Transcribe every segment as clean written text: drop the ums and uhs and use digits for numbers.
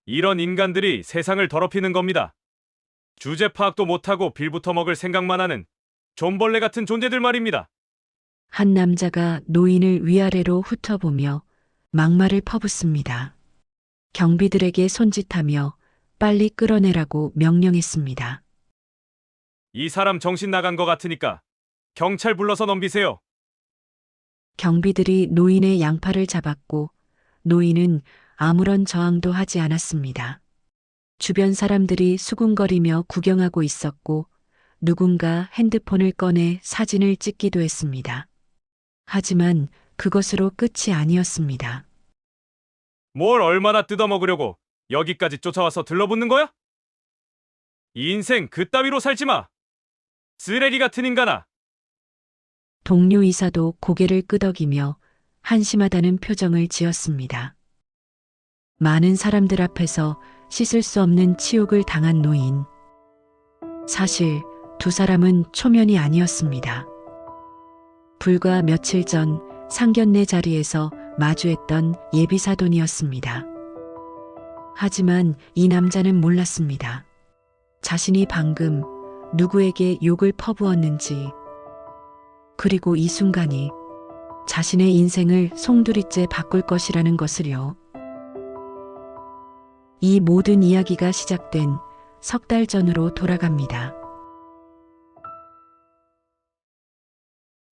이런 인간들이 세상을 더럽히는 겁니다. 주제 파악도 못하고 빌부터 먹을 생각만 하는 존벌레 같은 존재들 말입니다. 한 남자가 노인을 위아래로 훑어보며 막말을 퍼붓습니다. 경비들에게 손짓하며 빨리 끌어내라고 명령했습니다. 이 사람 정신 나간 것 같으니까 경찰 불러서 넘기세요. 경비들이 노인의 양팔을 잡았고 노인은 아무런 저항도 하지 않았습니다. 주변 사람들이 수군거리며 구경하고 있었고 누군가 핸드폰을 꺼내 사진을 찍기도 했습니다. 하지만 그것으로 끝이 아니었습니다. 뭘 얼마나 뜯어먹으려고 여기까지 쫓아와서 들러붙는 거야? 인생 그따위로 살지 마. 쓰레기 같은 인간아. 동료 이사도 고개를 끄덕이며 한심하다는 표정을 지었습니다. 많은 사람들 앞에서 씻을 수 없는 치욕을 당한 노인. 사실 두 사람은 초면이 아니었습니다. 불과 며칠 전 상견례 자리에서 마주했던 예비사돈이었습니다. 하지만 이 남자는 몰랐습니다. 자신이 방금 누구에게 욕을 퍼부었는지, 그리고 이 순간이 자신의 인생을 송두리째 바꿀 것이라는 것을요. 이 모든 이야기가 시작된 석 달 전으로 돌아갑니다.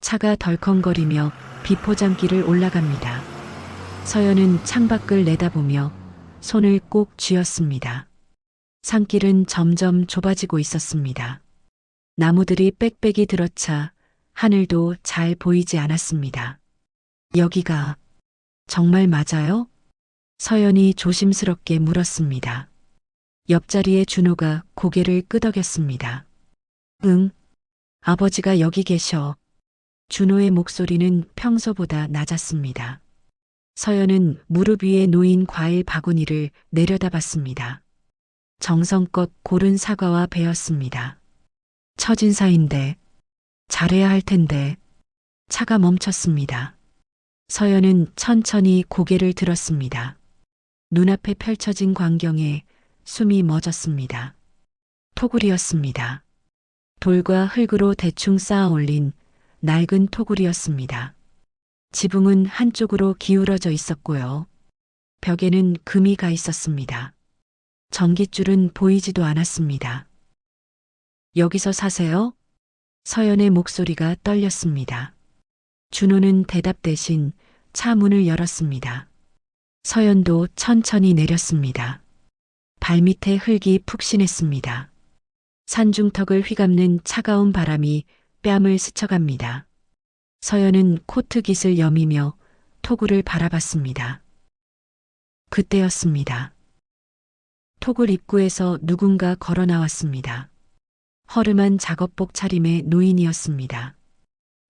차가 덜컹거리며 비포장길을 올라갑니다. 서연은 창밖을 내다보며 손을 꼭 쥐었습니다. 산길은 점점 좁아지고 있었습니다. 나무들이 빽빽이 들어차 하늘도 잘 보이지 않았습니다. 여기가 정말 맞아요? 서연이 조심스럽게 물었습니다. 옆자리에 준호가 고개를 끄덕였습니다. 응, 아버지가 여기 계셔. 준호의 목소리는 평소보다 낮았습니다. 서연은 무릎 위에 놓인 과일 바구니를 내려다봤습니다. 정성껏 고른 사과와 배였습니다. 처진사인데 잘해야 할 텐데. 차가 멈췄습니다. 서연은 천천히 고개를 들었습니다. 눈앞에 펼쳐진 광경에 숨이 멎었습니다. 토굴이었습니다. 돌과 흙으로 대충 쌓아 올린 낡은 토굴이었습니다. 지붕은 한쪽으로 기울어져 있었고요. 벽에는 금이 가 있었습니다. 전깃줄은 보이지도 않았습니다. 여기서 사세요? 서연의 목소리가 떨렸습니다. 준호는 대답 대신 차 문을 열었습니다. 서연도 천천히 내렸습니다. 발밑에 흙이 푹신했습니다. 산중턱을 휘감는 차가운 바람이 뺨을 스쳐갑니다. 서연은 코트 깃을 여미며 토굴을 바라봤습니다. 그때였습니다. 토굴 입구에서 누군가 걸어 나왔습니다. 허름한 작업복 차림의 노인이었습니다.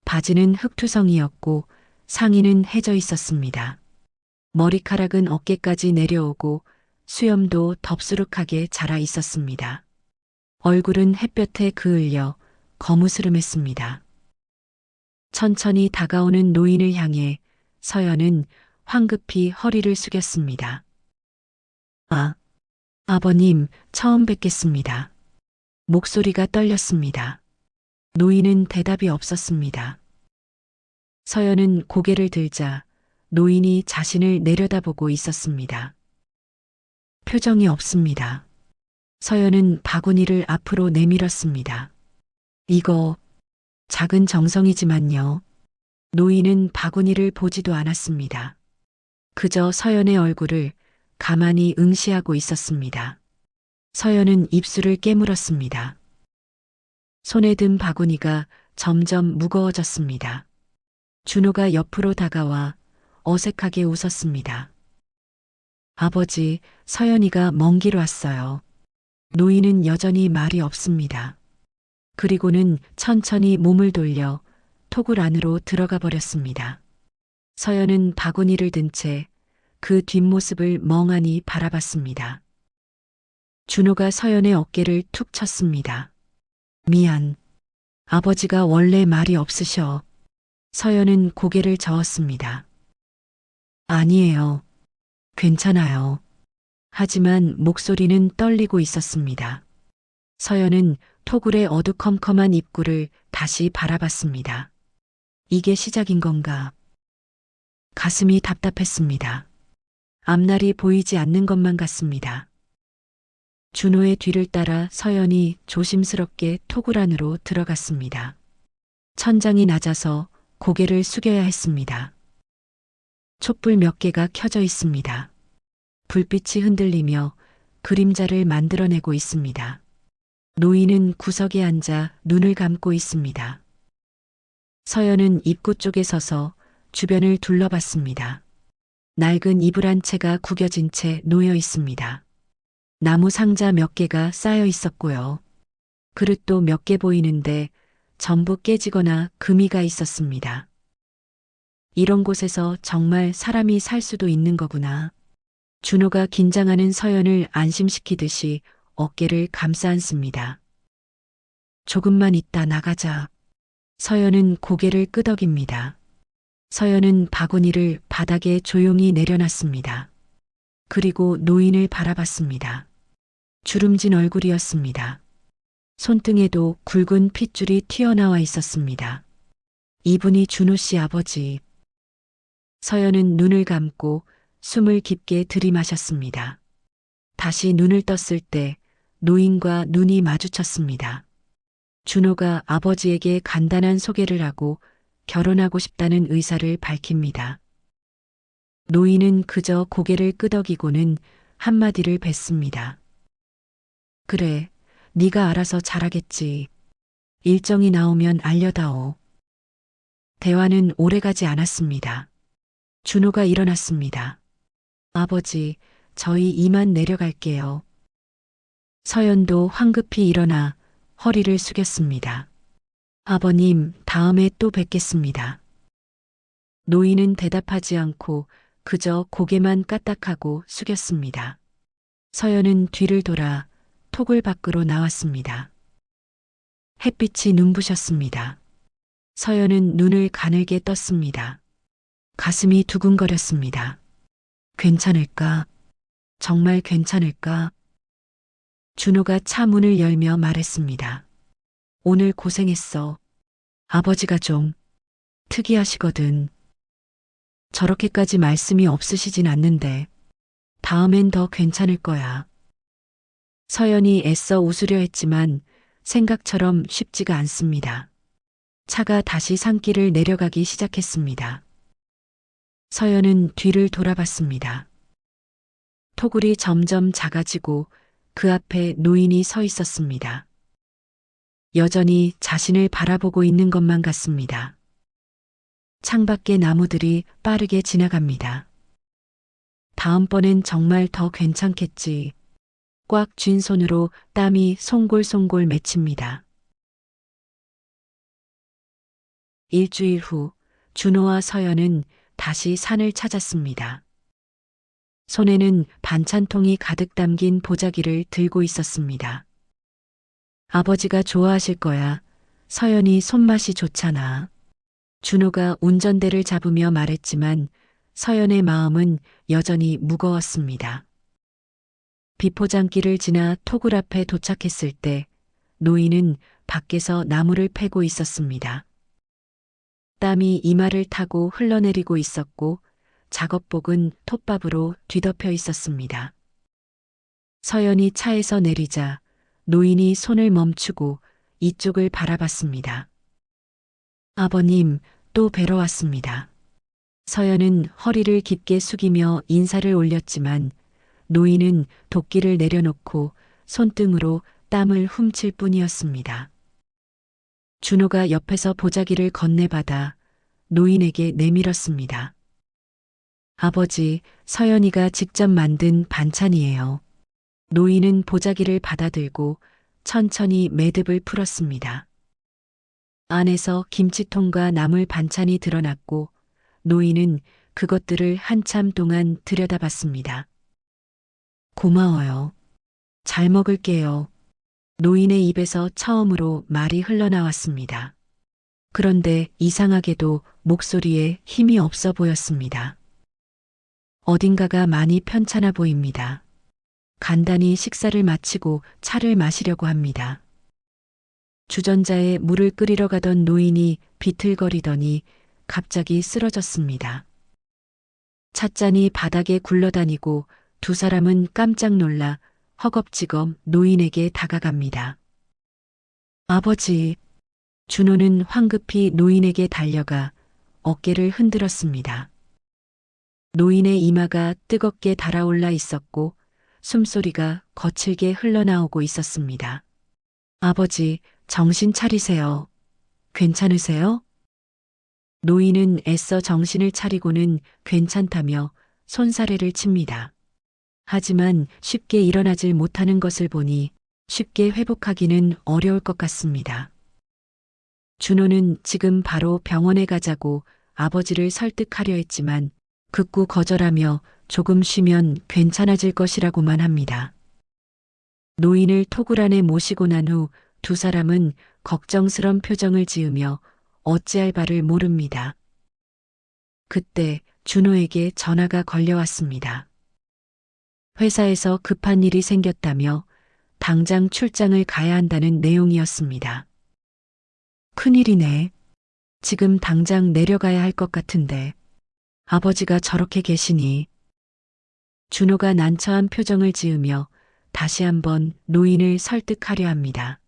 바지는 흙투성이었고 상의는 해져 있었습니다. 머리카락은 어깨까지 내려오고 수염도 덥수룩하게 자라 있었습니다. 얼굴은 햇볕에 그을려 거무스름했습니다. 천천히 다가오는 노인을 향해 서연은 황급히 허리를 숙였습니다. 아버님, 처음 뵙겠습니다. 목소리가 떨렸습니다. 노인은 대답이 없었습니다. 서연은 고개를 들자 노인이 자신을 내려다보고 있었습니다. 표정이 없습니다. 서연은 바구니를 앞으로 내밀었습니다. 이거 작은 정성이지만요. 노인은 바구니를 보지도 않았습니다. 그저 서연의 얼굴을 가만히 응시하고 있었습니다. 서연은 입술을 깨물었습니다. 손에 든 바구니가 점점 무거워졌습니다. 준호가 옆으로 다가와 어색하게 웃었습니다. 아버지, 서연이가 먼 길 왔어요. 노인은 여전히 말이 없습니다. 그리고는 천천히 몸을 돌려 토굴 안으로 들어가 버렸습니다. 서연은 바구니를 든 채 그 뒷모습을 멍하니 바라봤습니다. 준호가 서연의 어깨를 툭 쳤습니다. 미안. 아버지가 원래 말이 없으셔. 서연은 고개를 저었습니다. 아니에요. 괜찮아요. 하지만 목소리는 떨리고 있었습니다. 서연은 토굴의 어두컴컴한 입구를 다시 바라봤습니다. 이게 시작인 건가? 가슴이 답답했습니다. 앞날이 보이지 않는 것만 같습니다. 준호의 뒤를 따라 서연이 조심스럽게 토굴 안으로 들어갔습니다. 천장이 낮아서 고개를 숙여야 했습니다. 촛불 몇 개가 켜져 있습니다. 불빛이 흔들리며 그림자를 만들어내고 있습니다. 노인은 구석에 앉아 눈을 감고 있습니다. 서연은 입구 쪽에 서서 주변을 둘러봤습니다. 낡은 이불 한 채가 구겨진 채 놓여 있습니다. 나무 상자 몇 개가 쌓여 있었고요. 그릇도 몇 개 보이는데 전부 깨지거나 금이가 있었습니다. 이런 곳에서 정말 사람이 살 수도 있는 거구나. 준호가 긴장하는 서연을 안심시키듯이 어깨를 감싸 안습니다. 조금만 있다 나가자. 서연은 고개를 끄덕입니다. 서연은 바구니를 바닥에 조용히 내려놨습니다. 그리고 노인을 바라봤습니다. 주름진 얼굴이었습니다. 손등에도 굵은 핏줄이 튀어나와 있었습니다. 이분이 준호 씨 아버지. 서연은 눈을 감고 숨을 깊게 들이마셨습니다. 다시 눈을 떴을 때 노인과 눈이 마주쳤습니다. 준호가 아버지에게 간단한 소개를 하고 결혼하고 싶다는 의사를 밝힙니다. 노인은 그저 고개를 끄덕이고는 한마디를 뱉습니다. 그래, 네가 알아서 잘하겠지. 일정이 나오면 알려다오. 대화는 오래가지 않았습니다. 준호가 일어났습니다. 아버지, 저희 이만 내려갈게요. 서연도 황급히 일어나 허리를 숙였습니다. 아버님, 다음에 또 뵙겠습니다. 노인은 대답하지 않고 그저 고개만 까딱하고 숙였습니다. 서연은 뒤를 돌아 토굴 밖으로 나왔습니다. 햇빛이 눈부셨습니다. 서연은 눈을 가늘게 떴습니다. 가슴이 두근거렸습니다. 괜찮을까? 정말 괜찮을까? 준호가 차 문을 열며 말했습니다. 오늘 고생했어. 아버지가 좀 특이하시거든. 저렇게까지 말씀이 없으시진 않는데 다음엔 더 괜찮을 거야. 서연이 애써 웃으려 했지만 생각처럼 쉽지가 않습니다. 차가 다시 산길을 내려가기 시작했습니다. 서연은 뒤를 돌아봤습니다. 토굴이 점점 작아지고 그 앞에 노인이 서 있었습니다. 여전히 자신을 바라보고 있는 것만 같습니다. 창밖의 나무들이 빠르게 지나갑니다. 다음번엔 정말 더 괜찮겠지. 꽉 쥔 손으로 땀이 송골송골 맺힙니다. 일주일 후 준호와 서연은 다시 산을 찾았습니다. 손에는 반찬통이 가득 담긴 보자기를 들고 있었습니다. 아버지가 좋아하실 거야. 서연이 손맛이 좋잖아. 준호가 운전대를 잡으며 말했지만 서연의 마음은 여전히 무거웠습니다. 비포장길을 지나 토굴 앞에 도착했을 때 노인은 밖에서 나무를 패고 있었습니다. 땀이 이마를 타고 흘러내리고 있었고 작업복은 톱밥으로 뒤덮여 있었습니다. 서연이 차에서 내리자 노인이 손을 멈추고 이쪽을 바라봤습니다. 아버님, 또 뵈러 왔습니다. 서연은 허리를 깊게 숙이며 인사를 올렸지만 노인은 도끼를 내려놓고 손등으로 땀을 훔칠 뿐이었습니다. 준호가 옆에서 보자기를 건네받아 노인에게 내밀었습니다. 아버지, 서연이가 직접 만든 반찬이에요. 노인은 보자기를 받아들고 천천히 매듭을 풀었습니다. 안에서 김치통과 나물 반찬이 드러났고 노인은 그것들을 한참 동안 들여다봤습니다. 고마워요. 잘 먹을게요. 노인의 입에서 처음으로 말이 흘러나왔습니다. 그런데 이상하게도 목소리에 힘이 없어 보였습니다. 어딘가가 많이 편찮아 보입니다. 간단히 식사를 마치고 차를 마시려고 합니다. 주전자에 물을 끓이러 가던 노인이 비틀거리더니 갑자기 쓰러졌습니다. 찻잔이 바닥에 굴러다니고 두 사람은 깜짝 놀라 허겁지겁 노인에게 다가갑니다. 아버지, 준호는 황급히 노인에게 달려가 어깨를 흔들었습니다. 노인의 이마가 뜨겁게 달아올라 있었고 숨소리가 거칠게 흘러나오고 있었습니다. 아버지, 정신 차리세요. 괜찮으세요? 노인은 애써 정신을 차리고는 괜찮다며 손사래를 칩니다. 하지만 쉽게 일어나질 못하는 것을 보니 쉽게 회복하기는 어려울 것 같습니다. 준호는 지금 바로 병원에 가자고 아버지를 설득하려 했지만 극구 거절하며 조금 쉬면 괜찮아질 것이라고만 합니다. 노인을 토굴 안에 모시고 난 후 두 사람은 걱정스런 표정을 지으며 어찌할 바를 모릅니다. 그때 준호에게 전화가 걸려왔습니다. 회사에서 급한 일이 생겼다며 당장 출장을 가야 한다는 내용이었습니다. 큰일이네. 지금 당장 내려가야 할 것 같은데 아버지가 저렇게 계시니. 준호가 난처한 표정을 지으며 다시 한번 노인을 설득하려 합니다.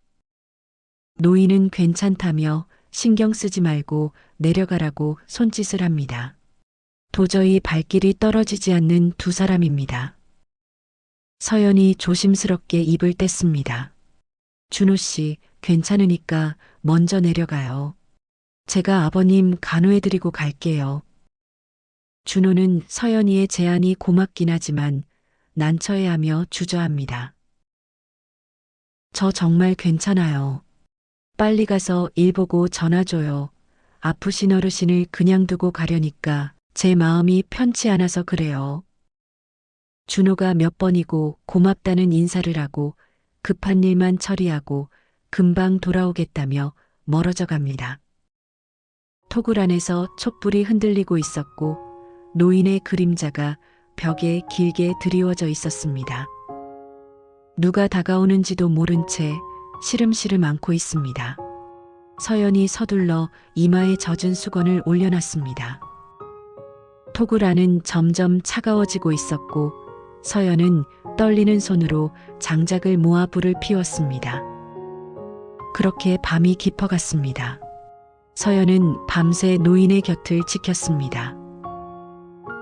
노인은 괜찮다며 신경 쓰지 말고 내려가라고 손짓을 합니다. 도저히 발길이 떨어지지 않는 두 사람입니다. 서연이 조심스럽게 입을 뗐습니다. 준호 씨, 괜찮으니까 먼저 내려가요. 제가 아버님 간호해드리고 갈게요. 준호는 서연이의 제안이 고맙긴 하지만 난처해하며 주저합니다. 저 정말 괜찮아요. 빨리 가서 일 보고 전화 줘요. 아프신 어르신을 그냥 두고 가려니까 제 마음이 편치 않아서 그래요. 준호가 몇 번이고 고맙다는 인사를 하고 급한 일만 처리하고 금방 돌아오겠다며 멀어져 갑니다. 토굴 안에서 촛불이 흔들리고 있었고 노인의 그림자가 벽에 길게 드리워져 있었습니다. 누가 다가오는지도 모른 채 시름시름 앓고 있습니다. 서연이 서둘러 이마에 젖은 수건을 올려놨습니다. 토굴 안은 점점 차가워지고 있었고 서연은 떨리는 손으로 장작을 모아 불을 피웠습니다. 그렇게 밤이 깊어갔습니다. 서연은 밤새 노인의 곁을 지켰습니다.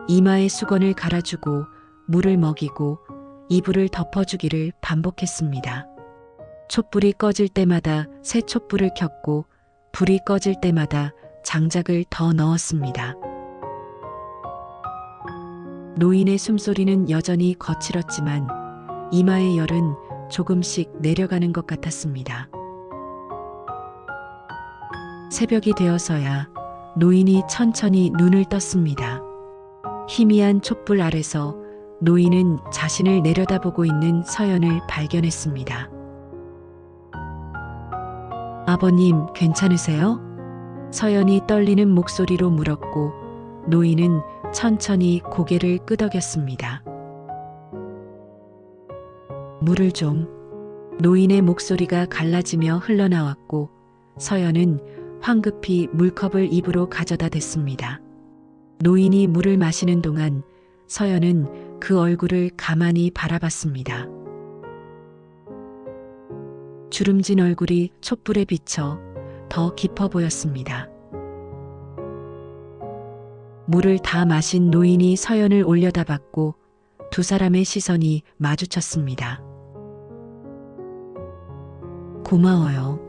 이마에 수건을 갈아주고 물을 먹이고 이불을 덮어주기를 반복했습니다. 촛불이 꺼질 때마다 새 촛불을 켰고 불이 꺼질 때마다 장작을 더 넣었습니다. 노인의 숨소리는 여전히 거칠었지만 이마의 열은 조금씩 내려가는 것 같았습니다. 새벽이 되어서야 노인이 천천히 눈을 떴습니다. 희미한 촛불 아래서 노인은 자신을 내려다보고 있는 서연을 발견했습니다. 아버님, 괜찮으세요? 서연이 떨리는 목소리로 물었고 노인은 천천히 고개를 끄덕였습니다. 물을 좀. 노인의 목소리가 갈라지며 흘러나왔고 서연은 황급히 물컵을 입으로 가져다 댔습니다. 노인이 물을 마시는 동안 서연은 그 얼굴을 가만히 바라봤습니다. 주름진 얼굴이 촛불에 비쳐 더 깊어 보였습니다. 물을 다 마신 노인이 서연을 올려다봤고 두 사람의 시선이 마주쳤습니다. 고마워요.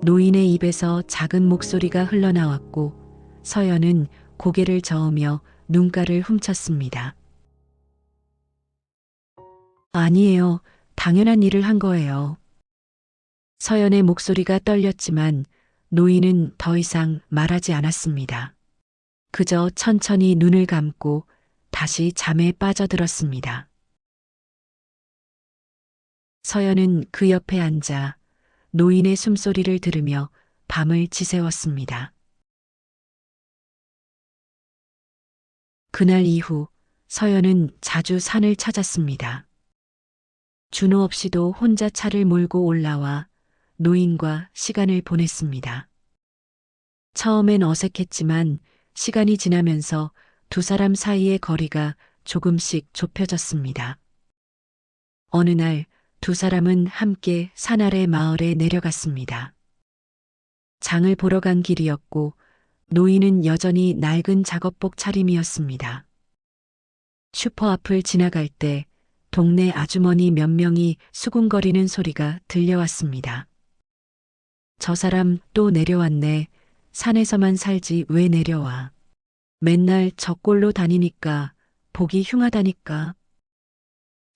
노인의 입에서 작은 목소리가 흘러나왔고 서연은 고개를 저으며 눈가를 훔쳤습니다. 아니에요. 당연한 일을 한 거예요. 서연의 목소리가 떨렸지만 노인은 더 이상 말하지 않았습니다. 그저 천천히 눈을 감고 다시 잠에 빠져들었습니다. 서연은 그 옆에 앉아 노인의 숨소리를 들으며 밤을 지새웠습니다. 그날 이후 서연은 자주 산을 찾았습니다. 준호 없이도 혼자 차를 몰고 올라와 노인과 시간을 보냈습니다. 처음엔 어색했지만 시간이 지나면서 두 사람 사이의 거리가 조금씩 좁혀졌습니다. 어느 날 두 사람은 함께 산 아래 마을에 내려갔습니다. 장을 보러 간 길이었고 노인은 여전히 낡은 작업복 차림이었습니다. 슈퍼 앞을 지나갈 때 동네 아주머니 몇 명이 수군거리는 소리가 들려왔습니다. 저 사람 또 내려왔네. 산에서만 살지 왜 내려와. 맨날 저 꼴로 다니니까 보기 흉하다니까.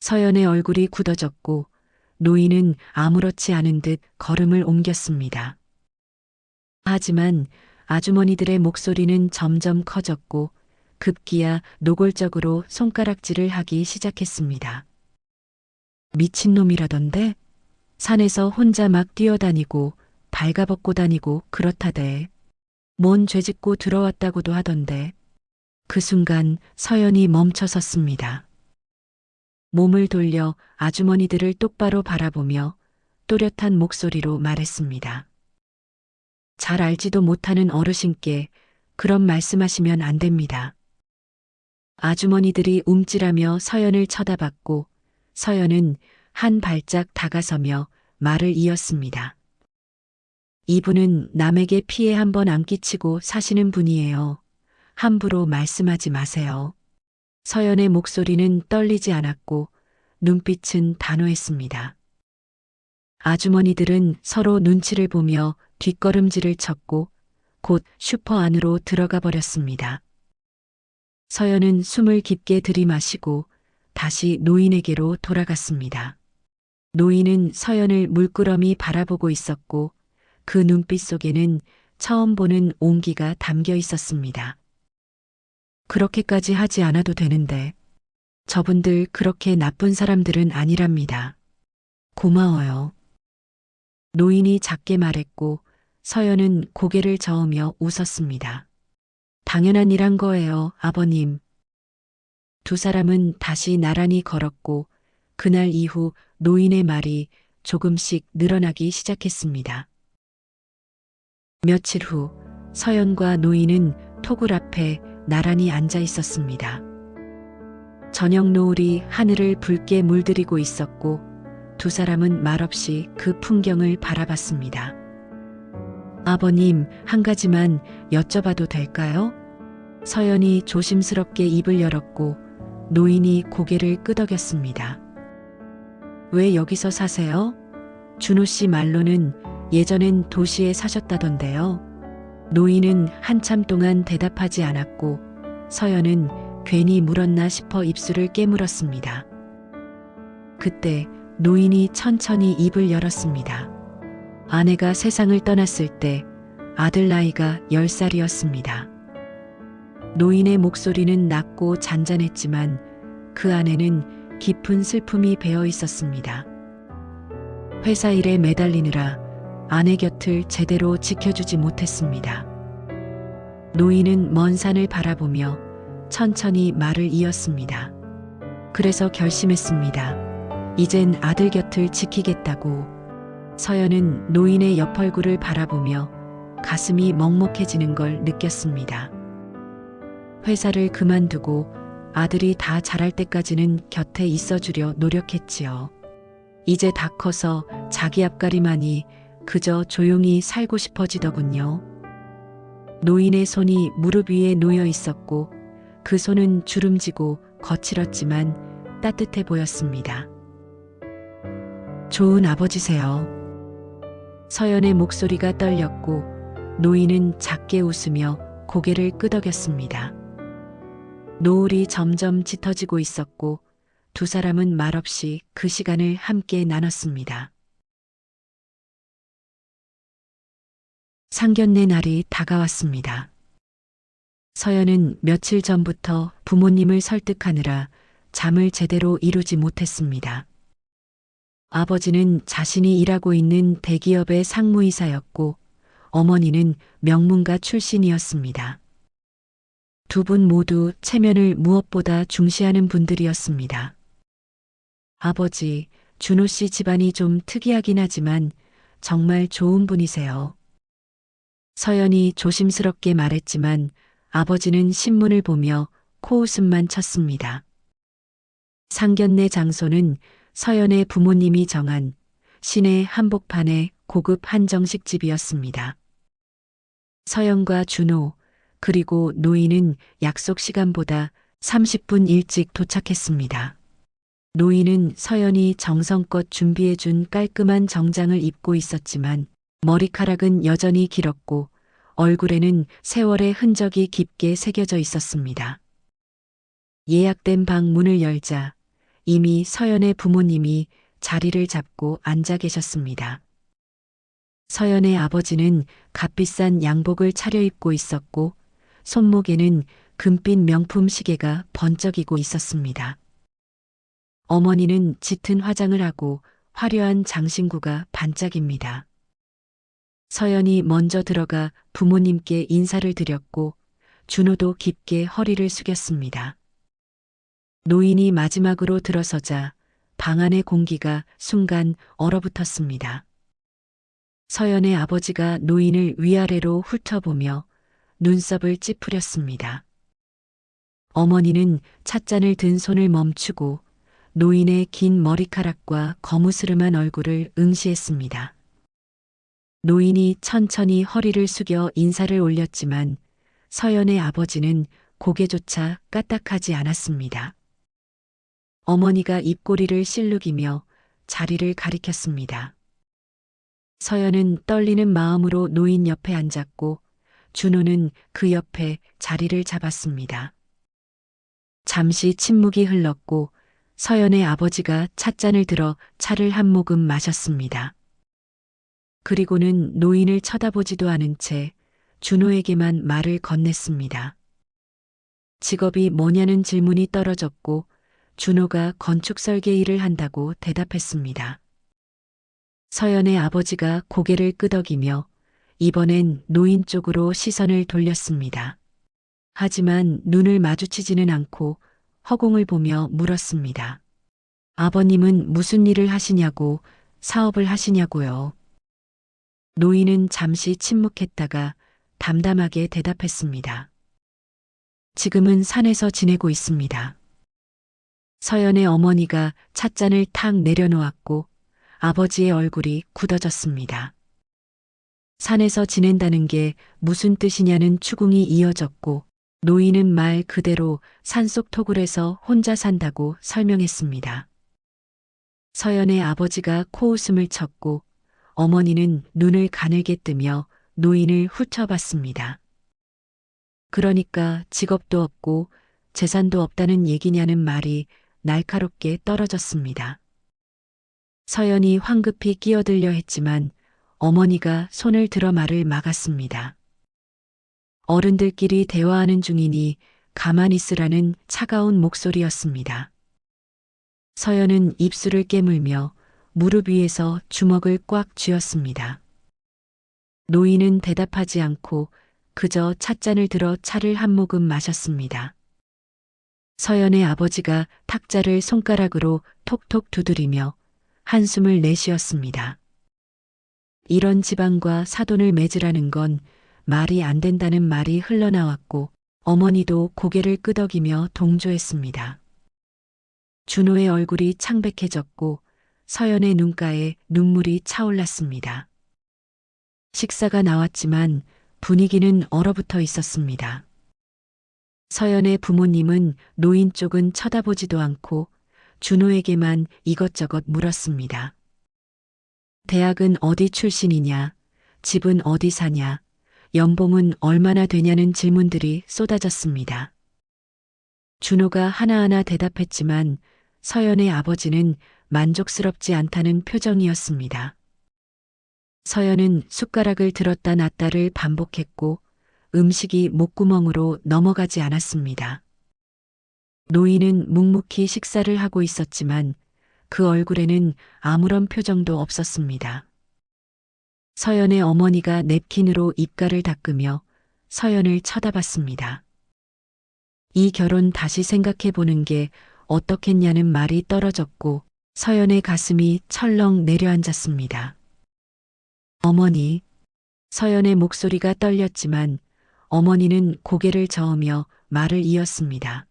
서연의 얼굴이 굳어졌고 노인은 아무렇지 않은 듯 걸음을 옮겼습니다. 하지만 아주머니들의 목소리는 점점 커졌고 급기야 노골적으로 손가락질을 하기 시작했습니다. 미친놈이라던데? 산에서 혼자 막 뛰어다니고 발가벗고 다니고 그렇다대. 뭔 죄짓고 들어왔다고도 하던데. 그 순간 서연이 멈춰섰습니다. 몸을 돌려 아주머니들을 똑바로 바라보며 또렷한 목소리로 말했습니다. 잘 알지도 못하는 어르신께 그런 말씀하시면 안 됩니다. 아주머니들이 움찔하며 서연을 쳐다봤고 서연은 한 발짝 다가서며 말을 이었습니다. 이분은 남에게 피해 한 번 안 끼치고 사시는 분이에요. 함부로 말씀하지 마세요. 서연의 목소리는 떨리지 않았고 눈빛은 단호했습니다. 아주머니들은 서로 눈치를 보며 뒷걸음질을 쳤고 곧 슈퍼 안으로 들어가 버렸습니다. 서연은 숨을 깊게 들이마시고 다시 노인에게로 돌아갔습니다. 노인은 서연을 물끄러미 바라보고 있었고 그 눈빛 속에는 처음 보는 온기가 담겨 있었습니다. 그렇게까지 하지 않아도 되는데 저분들 그렇게 나쁜 사람들은 아니랍니다. 고마워요. 노인이 작게 말했고 서연은 고개를 저으며 웃었습니다. 당연한 일한 거예요, 아버님. 두 사람은 다시 나란히 걸었고 그날 이후 노인의 말이 조금씩 늘어나기 시작했습니다. 며칠 후 서연과 노인은 토굴 앞에 나란히 앉아 있었습니다. 저녁 노을이 하늘을 붉게 물들이고 있었고 두 사람은 말없이 그 풍경을 바라봤습니다. 아버님, 한 가지만 여쭤봐도 될까요? 서연이 조심스럽게 입을 열었고 노인이 고개를 끄덕였습니다. 왜 여기서 사세요? 준호 씨 말로는 예전엔 도시에 사셨다던데요. 노인은 한참 동안 대답하지 않았고 서연은 괜히 물었나 싶어 입술을 깨물었습니다. 그때 노인이 천천히 입을 열었습니다. 아내가 세상을 떠났을 때 아들 나이가 10살이었습니다. 노인의 목소리는 낮고 잔잔했지만 그 안에는 깊은 슬픔이 배어 있었습니다. 회사 일에 매달리느라 아내 곁을 제대로 지켜주지 못했습니다. 노인은 먼 산을 바라보며 천천히 말을 이었습니다. 그래서 결심했습니다. 이젠 아들 곁을 지키겠다고. 서연은 노인의 옆 얼굴을 바라보며 가슴이 먹먹해지는 걸 느꼈습니다. 회사를 그만두고 아들이 다 자랄 때까지는 곁에 있어주려 노력했지요. 이제 다 커서 자기 앞가림하니 그저 조용히 살고 싶어지더군요. 노인의 손이 무릎 위에 놓여 있었고 그 손은 주름지고 거칠었지만 따뜻해 보였습니다. 좋은 아버지세요. 서연의 목소리가 떨렸고 노인은 작게 웃으며 고개를 끄덕였습니다. 노을이 점점 짙어지고 있었고 두 사람은 말없이 그 시간을 함께 나눴습니다. 상견례 날이 다가왔습니다. 서연은 며칠 전부터 부모님을 설득하느라 잠을 제대로 이루지 못했습니다. 아버지는 자신이 일하고 있는 대기업의 상무이사였고 어머니는 명문가 출신이었습니다. 두 분 모두 체면을 무엇보다 중시하는 분들이었습니다. 아버지, 준호 씨 집안이 좀 특이하긴 하지만 정말 좋은 분이세요. 서연이 조심스럽게 말했지만 아버지는 신문을 보며 코웃음만 쳤습니다. 상견례 장소는 서연의 부모님이 정한 시내 한복판의 고급 한정식집이었습니다. 서연과 준호, 그리고 노인은 약속 시간보다 30분 일찍 도착했습니다. 노인은 서연이 정성껏 준비해준 깔끔한 정장을 입고 있었지만 머리카락은 여전히 길었고 얼굴에는 세월의 흔적이 깊게 새겨져 있었습니다. 예약된 방 문을 열자 이미 서연의 부모님이 자리를 잡고 앉아 계셨습니다. 서연의 아버지는 값비싼 양복을 차려입고 있었고 손목에는 금빛 명품 시계가 번쩍이고 있었습니다. 어머니는 짙은 화장을 하고 화려한 장신구가 반짝입니다. 서연이 먼저 들어가 부모님께 인사를 드렸고 준호도 깊게 허리를 숙였습니다. 노인이 마지막으로 들어서자 방 안의 공기가 순간 얼어붙었습니다. 서연의 아버지가 노인을 위아래로 훑어보며 눈썹을 찌푸렸습니다. 어머니는 찻잔을 든 손을 멈추고 노인의 긴 머리카락과 거무스름한 얼굴을 응시했습니다. 노인이 천천히 허리를 숙여 인사를 올렸지만 서연의 아버지는 고개조차 까딱하지 않았습니다. 어머니가 입꼬리를 실룩이며 자리를 가리켰습니다. 서연은 떨리는 마음으로 노인 옆에 앉았고 준호는 그 옆에 자리를 잡았습니다. 잠시 침묵이 흘렀고 서연의 아버지가 찻잔을 들어 차를 한 모금 마셨습니다. 그리고는 노인을 쳐다보지도 않은 채 준호에게만 말을 건넸습니다. 직업이 뭐냐는 질문이 떨어졌고 준호가 건축설계 일을 한다고 대답했습니다. 서연의 아버지가 고개를 끄덕이며 이번엔 노인 쪽으로 시선을 돌렸습니다. 하지만 눈을 마주치지는 않고 허공을 보며 물었습니다. 아버님은 무슨 일을 하시냐고, 사업을 하시냐고요. 노인은 잠시 침묵했다가 담담하게 대답했습니다. 지금은 산에서 지내고 있습니다. 서연의 어머니가 찻잔을 탁 내려놓았고 아버지의 얼굴이 굳어졌습니다. 산에서 지낸다는 게 무슨 뜻이냐는 추궁이 이어졌고 노인은 말 그대로 산속 토굴에서 혼자 산다고 설명했습니다. 서연의 아버지가 코웃음을 쳤고 어머니는 눈을 가늘게 뜨며 노인을 훑어봤습니다. 그러니까 직업도 없고 재산도 없다는 얘기냐는 말이 날카롭게 떨어졌습니다. 서연이 황급히 끼어들려 했지만 어머니가 손을 들어 말을 막았습니다. 어른들끼리 대화하는 중이니 가만히 있으라는 차가운 목소리였습니다. 서연은 입술을 깨물며 무릎 위에서 주먹을 꽉 쥐었습니다. 노인은 대답하지 않고 그저 찻잔을 들어 차를 한 모금 마셨습니다. 서연의 아버지가 탁자를 손가락으로 톡톡 두드리며 한숨을 내쉬었습니다. 이런 집안과 사돈을 맺으라는 건 말이 안 된다는 말이 흘러나왔고 어머니도 고개를 끄덕이며 동조했습니다. 준호의 얼굴이 창백해졌고 서연의 눈가에 눈물이 차올랐습니다. 식사가 나왔지만 분위기는 얼어붙어 있었습니다. 서연의 부모님은 노인 쪽은 쳐다보지도 않고 준호에게만 이것저것 물었습니다. 대학은 어디 출신이냐, 집은 어디 사냐, 연봉은 얼마나 되냐는 질문들이 쏟아졌습니다. 준호가 하나하나 대답했지만 서연의 아버지는 만족스럽지 않다는 표정이었습니다. 서연은 숟가락을 들었다 놨다를 반복했고 음식이 목구멍으로 넘어가지 않았습니다. 노인은 묵묵히 식사를 하고 있었지만 그 얼굴에는 아무런 표정도 없었습니다. 서연의 어머니가 냅킨으로 입가를 닦으며 서연을 쳐다봤습니다. 이 결혼 다시 생각해 보는 게 어떻겠냐는 말이 떨어졌고 서연의 가슴이 철렁 내려앉았습니다. 어머니, 서연의 목소리가 떨렸지만 어머니는 고개를 저으며 말을 이었습니다.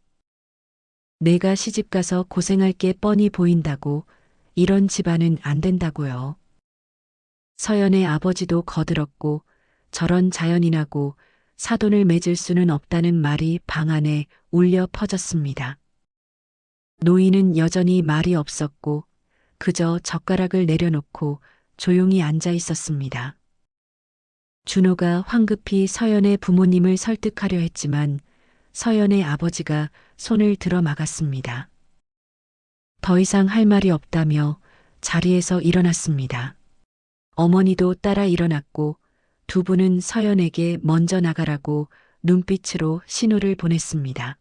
내가 시집가서 고생할 게 뻔히 보인다고 이런 집안은 안 된다고요. 서연의 아버지도 거들었고 저런 자연인하고 사돈을 맺을 수는 없다는 말이 방 안에 울려 퍼졌습니다. 노인은 여전히 말이 없었고 그저 젓가락을 내려놓고 조용히 앉아 있었습니다. 준호가 황급히 서연의 부모님을 설득하려 했지만 서연의 아버지가 손을 들어 막았습니다. 더 이상 할 말이 없다며 자리에서 일어났습니다. 어머니도 따라 일어났고 두 분은 서연에게 먼저 나가라고 눈빛으로 신호를 보냈습니다.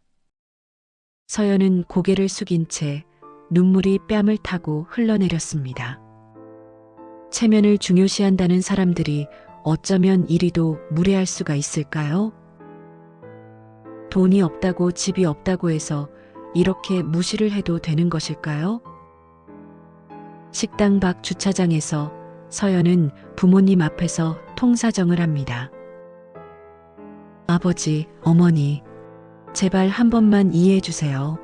서연은 고개를 숙인 채 눈물이 뺨을 타고 흘러내렸습니다. 체면을 중요시한다는 사람들이 어쩌면 이리도 무례할 수가 있을까요? 돈이 없다고 집이 없다고 해서 이렇게 무시를 해도 되는 것일까요? 식당 밖 주차장에서 서연은 부모님 앞에서 통사정을 합니다. 아버지, 어머니, 제발 한 번만 이해해 주세요.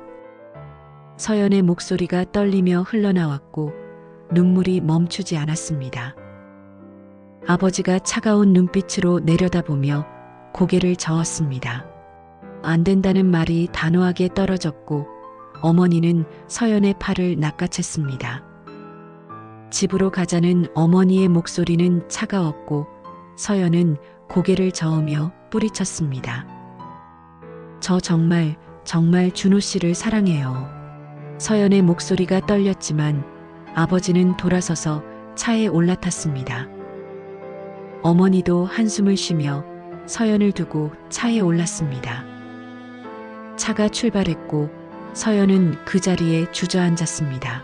서연의 목소리가 떨리며 흘러나왔고 눈물이 멈추지 않았습니다. 아버지가 차가운 눈빛으로 내려다보며 고개를 저었습니다. 안 된다는 말이 단호하게 떨어졌고 어머니는 서연의 팔을 낚아챘습니다. 집으로 가자는 어머니의 목소리는 차가웠고 서연은 고개를 저으며 뿌리쳤습니다. 저 정말 준호 씨를 사랑해요. 서연의 목소리가 떨렸지만 아버지는 돌아서서 차에 올라탔습니다. 어머니도 한숨을 쉬며 서연을 두고 차에 올랐습니다. 차가 출발했고 서연은 그 자리에 주저앉았습니다.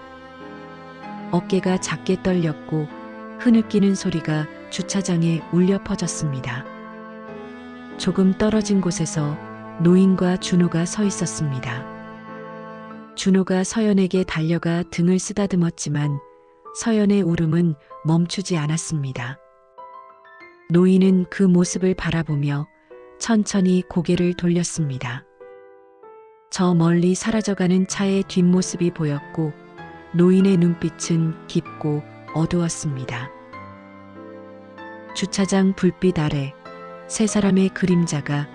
어깨가 작게 떨렸고 흐느끼는 소리가 주차장에 울려 퍼졌습니다. 조금 떨어진 곳에서 노인과 준호가 서 있었습니다. 준호가 서연에게 달려가 등을 쓰다듬었지만 서연의 울음은 멈추지 않았습니다. 노인은 그 모습을 바라보며 천천히 고개를 돌렸습니다. 저 멀리 사라져가는 차의 뒷모습이 보였고 노인의 눈빛은 깊고 어두웠습니다. 주차장 불빛 아래 세 사람의 그림자가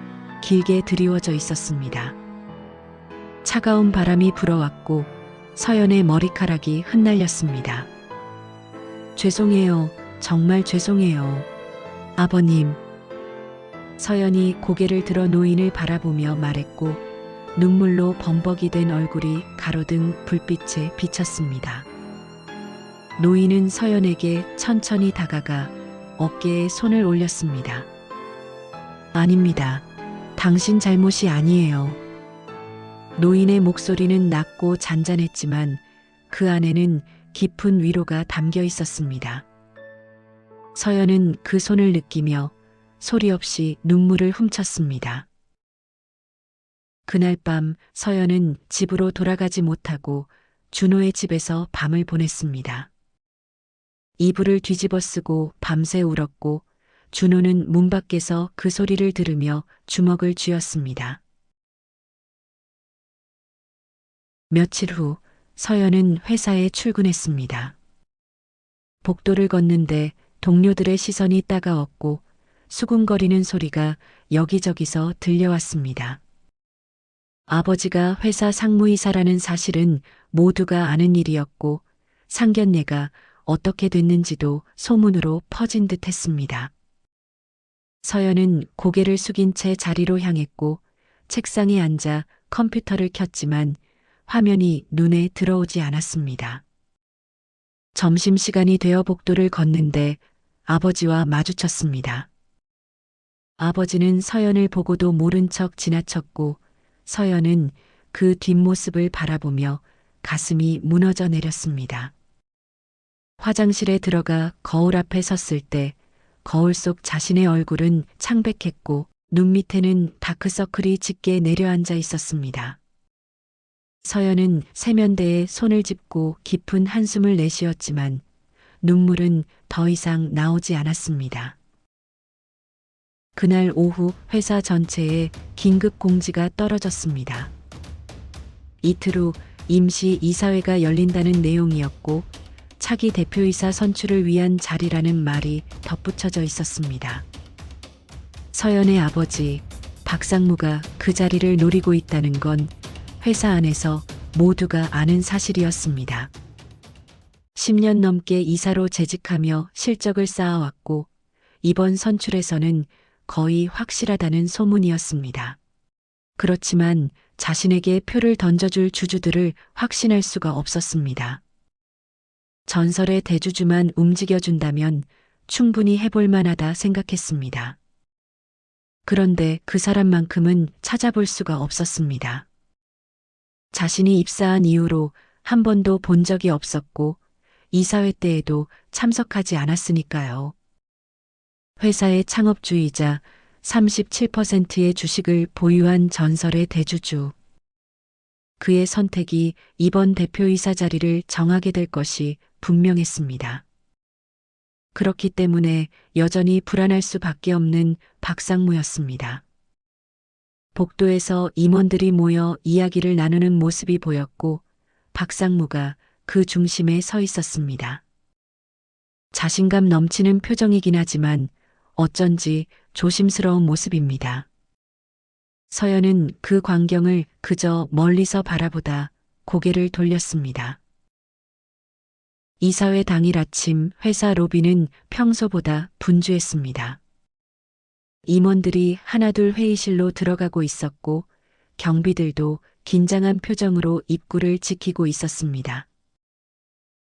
길게 드리워져 있었습니다. 차가운 바람이 불어왔고 서연의 머리카락이 흩날렸습니다. 죄송해요. 정말 죄송해요. 아버님. 서연이 고개를 들어 노인을 바라보며 말했고 눈물로 범벅이 된 얼굴이 가로등 불빛에 비쳤습니다. 노인은 서연에게 천천히 다가가 어깨에 손을 올렸습니다. 아닙니다. 당신 잘못이 아니에요. 노인의 목소리는 낮고 잔잔했지만 그 안에는 깊은 위로가 담겨 있었습니다. 서연은 그 손을 느끼며 소리 없이 눈물을 훔쳤습니다. 그날 밤 서연은 집으로 돌아가지 못하고 준호의 집에서 밤을 보냈습니다. 이불을 뒤집어 쓰고 밤새 울었고 준호는 문 밖에서 그 소리를 들으며 주먹을 쥐었습니다. 며칠 후 서연은 회사에 출근했습니다. 복도를 걷는데 동료들의 시선이 따가웠고 수군거리는 소리가 여기저기서 들려왔습니다. 아버지가 회사 상무이사라는 사실은 모두가 아는 일이었고 상견례가 어떻게 됐는지도 소문으로 퍼진 듯 했습니다. 서연은 고개를 숙인 채 자리로 향했고 책상에 앉아 컴퓨터를 켰지만 화면이 눈에 들어오지 않았습니다. 점심시간이 되어 복도를 걷는데 아버지와 마주쳤습니다. 아버지는 서연을 보고도 모른 척 지나쳤고 서연은 그 뒷모습을 바라보며 가슴이 무너져 내렸습니다. 화장실에 들어가 거울 앞에 섰을 때 거울 속 자신의 얼굴은 창백했고 눈 밑에는 다크서클이 짙게 내려앉아 있었습니다. 서연은 세면대에 손을 짚고 깊은 한숨을 내쉬었지만 눈물은 더 이상 나오지 않았습니다. 그날 오후 회사 전체에 긴급 공지가 떨어졌습니다. 이틀 후 임시 이사회가 열린다는 내용이었고 차기 대표이사 선출을 위한 자리라는 말이 덧붙여져 있었습니다. 서연의 아버지 박상무가 그 자리를 노리고 있다는 건 회사 안에서 모두가 아는 사실이었습니다. 10년 넘게 이사로 재직하며 실적을 쌓아왔고 이번 선출에서는 거의 확실하다는 소문이었습니다. 그렇지만 자신에게 표를 던져줄 주주들을 확신할 수가 없었습니다. 전설의 대주주만 움직여준다면 충분히 해볼 만하다 생각했습니다. 그런데 그 사람만큼은 찾아볼 수가 없었습니다. 자신이 입사한 이후로 한 번도 본 적이 없었고 이사회 때에도 참석하지 않았으니까요. 회사의 창업주이자 37%의 주식을 보유한 전설의 대주주. 그의 선택이 이번 대표이사 자리를 정하게 될 것이 분명했습니다. 그렇기 때문에 여전히 불안할 수밖에 없는 박상무였습니다. 복도에서 임원들이 모여 이야기를 나누는 모습이 보였고 박상무가 그 중심에 서 있었습니다. 자신감 넘치는 표정이긴 하지만 어쩐지 조심스러운 모습입니다. 서연은 그 광경을 그저 멀리서 바라보다 고개를 돌렸습니다. 이사회 당일 아침 회사 로비는 평소보다 분주했습니다. 임원들이 하나둘 회의실로 들어가고 있었고 경비들도 긴장한 표정으로 입구를 지키고 있었습니다.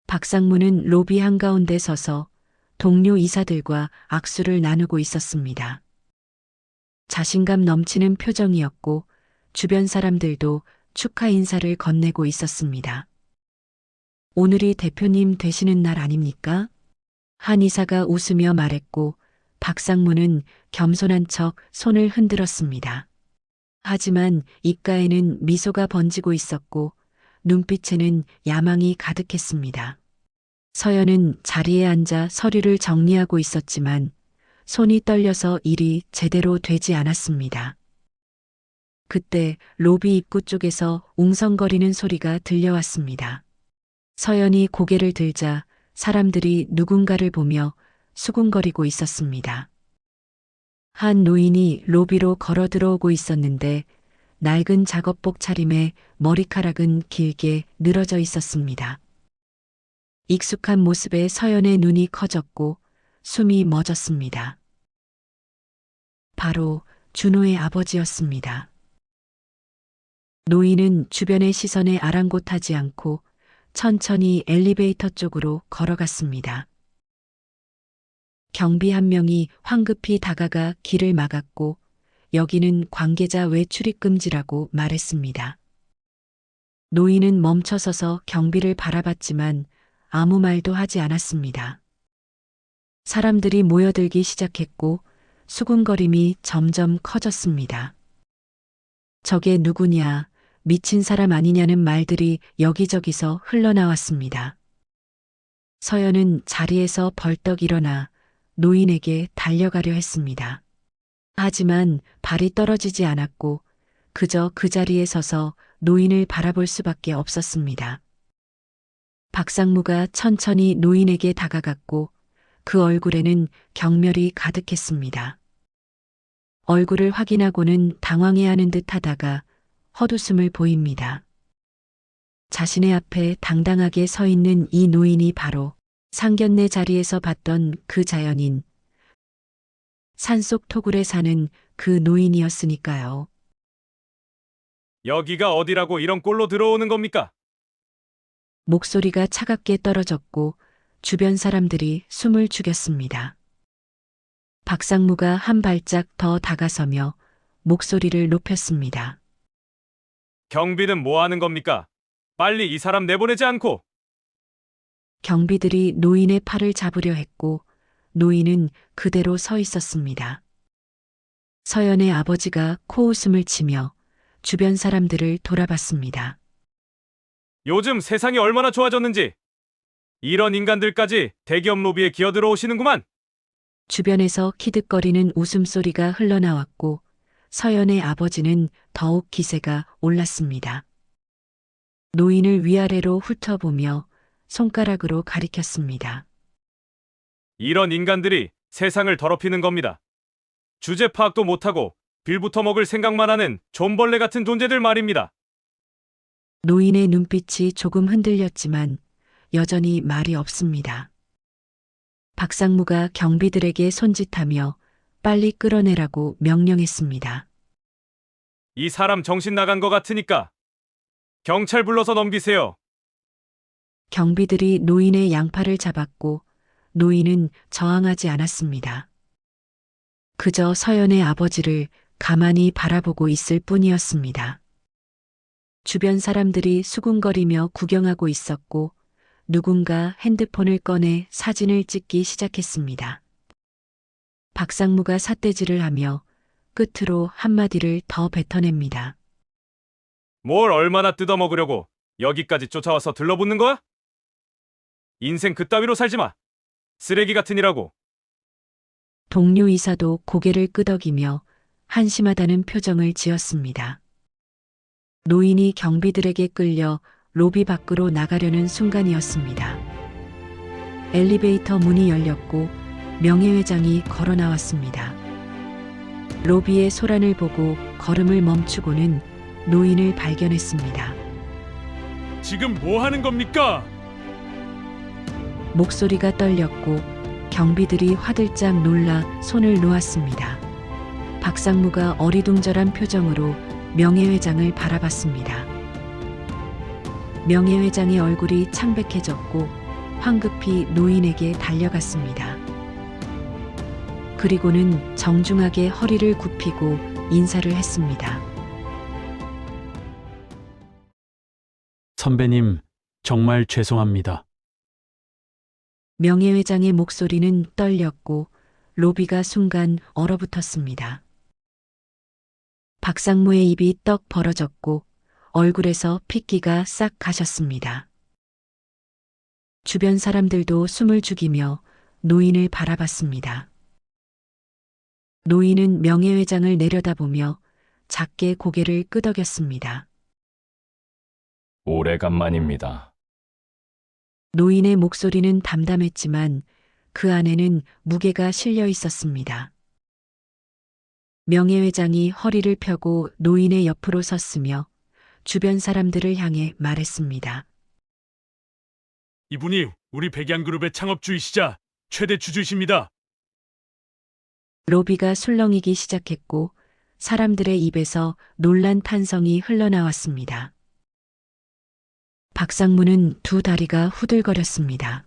박상무는 로비 한가운데 서서 동료 이사들과 악수를 나누고 있었습니다. 자신감 넘치는 표정이었고 주변 사람들도 축하 인사를 건네고 있었습니다. 오늘이 대표님 되시는 날 아닙니까? 한 이사가 웃으며 말했고 박상무는 겸손한 척 손을 흔들었습니다. 하지만 입가에는 미소가 번지고 있었고 눈빛에는 야망이 가득했습니다. 서연은 자리에 앉아 서류를 정리하고 있었지만 손이 떨려서 일이 제대로 되지 않았습니다. 그때 로비 입구 쪽에서 웅성거리는 소리가 들려왔습니다. 서연이 고개를 들자 사람들이 누군가를 보며 수군거리고 있었습니다. 한 노인이 로비로 걸어 들어오고 있었는데 낡은 작업복 차림에 머리카락은 길게 늘어져 있었습니다. 익숙한 모습에 서연의 눈이 커졌고 숨이 멎었습니다. 바로 준호의 아버지였습니다. 노인은 주변의 시선에 아랑곳하지 않고 천천히 엘리베이터 쪽으로 걸어갔습니다. 경비 한 명이 황급히 다가가 길을 막았고 여기는 관계자 외출입 금지라고 말했습니다. 노인은 멈춰서서 경비를 바라봤지만 아무 말도 하지 않았습니다. 사람들이 모여들기 시작했고 수군거림이 점점 커졌습니다. 저게 누구냐, 미친 사람 아니냐는 말들이 여기저기서 흘러나왔습니다. 서연은 자리에서 벌떡 일어나 노인에게 달려가려 했습니다. 하지만 발이 떨어지지 않았고 그저 그 자리에 서서 노인을 바라볼 수밖에 없었습니다. 박상무가 천천히 노인에게 다가갔고 그 얼굴에는 경멸이 가득했습니다. 얼굴을 확인하고는 당황해하는 듯 하다가 헛웃음을 보입니다. 자신의 앞에 당당하게 서 있는 이 노인이 바로 상견례 자리에서 봤던 그 자연인, 산속 토굴에 사는 그 노인이었으니까요. 여기가 어디라고 이런 꼴로 들어오는 겁니까? 목소리가 차갑게 떨어졌고 주변 사람들이 숨을 죽였습니다. 박상무가 한 발짝 더 다가서며 목소리를 높였습니다. 경비는 뭐 하는 겁니까? 빨리 이 사람 내보내지 않고. 경비들이 노인의 팔을 잡으려 했고 노인은 그대로 서 있었습니다. 서연의 아버지가 코웃음을 치며 주변 사람들을 돌아봤습니다. 요즘 세상이 얼마나 좋아졌는지 이런 인간들까지 대기업 로비에 기어들어 오시는구만. 주변에서 키득거리는 웃음소리가 흘러나왔고 서연의 아버지는 더욱 기세가 올랐습니다. 노인을 위아래로 훑어보며 손가락으로 가리켰습니다. 이런 인간들이 세상을 더럽히는 겁니다. 주제 파악도 못하고 빌부터 먹을 생각만 하는 존벌레 같은 존재들 말입니다. 노인의 눈빛이 조금 흔들렸지만 여전히 말이 없습니다. 박상무가 경비들에게 손짓하며 빨리 끌어내라고 명령했습니다. 이 사람 정신 나간 것 같으니까 경찰 불러서 넘기세요. 경비들이 노인의 양팔을 잡았고 노인은 저항하지 않았습니다. 그저 서연의 아버지를 가만히 바라보고 있을 뿐이었습니다. 주변 사람들이 수군거리며 구경하고 있었고 누군가 핸드폰을 꺼내 사진을 찍기 시작했습니다. 박상무가 삿대질을 하며 끝으로 한마디를 더 뱉어냅니다. 뭘 얼마나 뜯어먹으려고 여기까지 쫓아와서 들러붙는 거야? 인생 그따위로 살지 마. 쓰레기 같으니라고. 동료 이사도 고개를 끄덕이며 한심하다는 표정을 지었습니다. 노인이 경비들에게 끌려 로비 밖으로 나가려는 순간이었습니다. 엘리베이터 문이 열렸고 명예회장이 걸어 나왔습니다. 로비의 소란을 보고 걸음을 멈추고는 노인을 발견했습니다. 지금 뭐 하는 겁니까? 목소리가 떨렸고 경비들이 화들짝 놀라 손을 놓았습니다. 박상무가 어리둥절한 표정으로 명예회장을 바라봤습니다. 명예회장의 얼굴이 창백해졌고 황급히 노인에게 달려갔습니다. 그리고는 정중하게 허리를 굽히고 인사를 했습니다. 선배님, 정말 죄송합니다. 명예회장의 목소리는 떨렸고 로비가 순간 얼어붙었습니다. 박상무의 입이 떡 벌어졌고 얼굴에서 핏기가 싹 가셨습니다. 주변 사람들도 숨을 죽이며 노인을 바라봤습니다. 노인은 명예회장을 내려다보며 작게 고개를 끄덕였습니다. 오래간만입니다. 노인의 목소리는 담담했지만 그 안에는 무게가 실려 있었습니다. 명예회장이 허리를 펴고 노인의 옆으로 섰으며 주변 사람들을 향해 말했습니다. 이분이 우리 백양그룹의 창업주이시자 최대 주주이십니다. 로비가 술렁이기 시작했고 사람들의 입에서 놀란 탄성이 흘러나왔습니다. 박상무는 두 다리가 후들거렸습니다.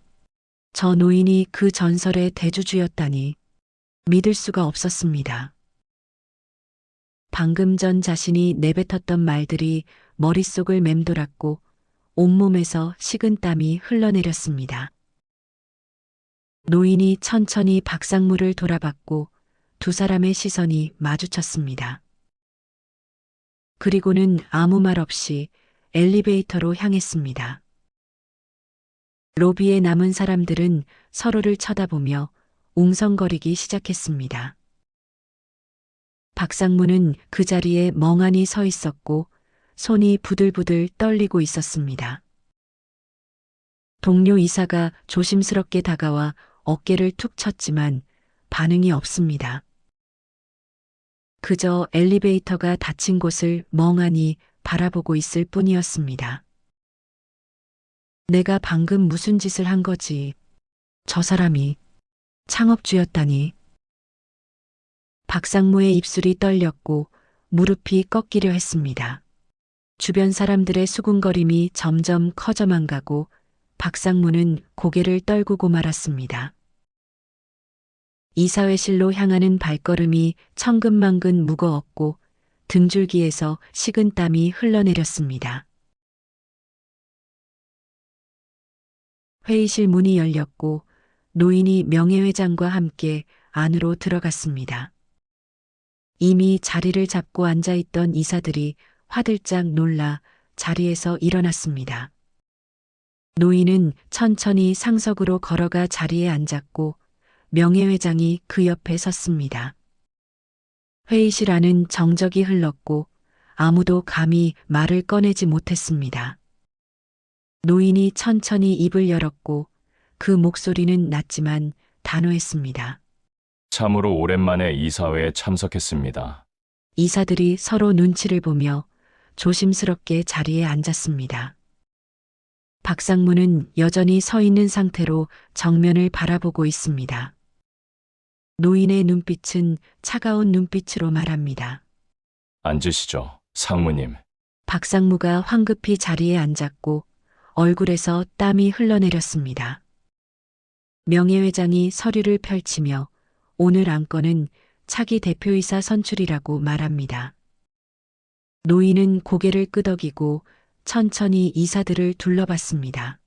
저 노인이 그 전설의 대주주였다니 믿을 수가 없었습니다. 방금 전 자신이 내뱉었던 말들이 머릿속을 맴돌았고 온몸에서 식은땀이 흘러내렸습니다. 노인이 천천히 박상무를 돌아봤고 두 사람의 시선이 마주쳤습니다. 그리고는 아무 말 없이 엘리베이터로 향했습니다. 로비에 남은 사람들은 서로를 쳐다보며 웅성거리기 시작했습니다. 박상무는 그 자리에 멍하니 서 있었고 손이 부들부들 떨리고 있었습니다. 동료 이사가 조심스럽게 다가와 어깨를 툭 쳤지만 반응이 없습니다. 그저 엘리베이터가 닫힌 곳을 멍하니 바라보고 있을 뿐이었습니다. 내가 방금 무슨 짓을 한 거지? 저 사람이 창업주였다니. 박상무의 입술이 떨렸고 무릎이 꺾이려 했습니다. 주변 사람들의 수군거림이 점점 커져만 가고 박상무는 고개를 떨구고 말았습니다. 이사회실로 향하는 발걸음이 천근만근 무거웠고 등줄기에서 식은땀이 흘러내렸습니다. 회의실 문이 열렸고 노인이 명예회장과 함께 안으로 들어갔습니다. 이미 자리를 잡고 앉아 있던 이사들이 화들짝 놀라 자리에서 일어났습니다. 노인은 천천히 상석으로 걸어가 자리에 앉았고 명예회장이 그 옆에 섰습니다. 회의실 안은 정적이 흘렀고 아무도 감히 말을 꺼내지 못했습니다. 노인이 천천히 입을 열었고 그 목소리는 낮지만 단호했습니다. 참으로 오랜만에 이사회에 참석했습니다. 이사들이 서로 눈치를 보며 조심스럽게 자리에 앉았습니다. 박상무는 여전히 서 있는 상태로 정면을 바라보고 있습니다. 노인의 눈빛은 차가운 눈빛으로 말합니다. 앉으시죠, 상무님. 박상무가 황급히 자리에 앉았고 얼굴에서 땀이 흘러내렸습니다. 명예회장이 서류를 펼치며 오늘 안건은 차기 대표이사 선출이라고 말합니다. 노인은 고개를 끄덕이고 천천히 이사들을 둘러봤습니다.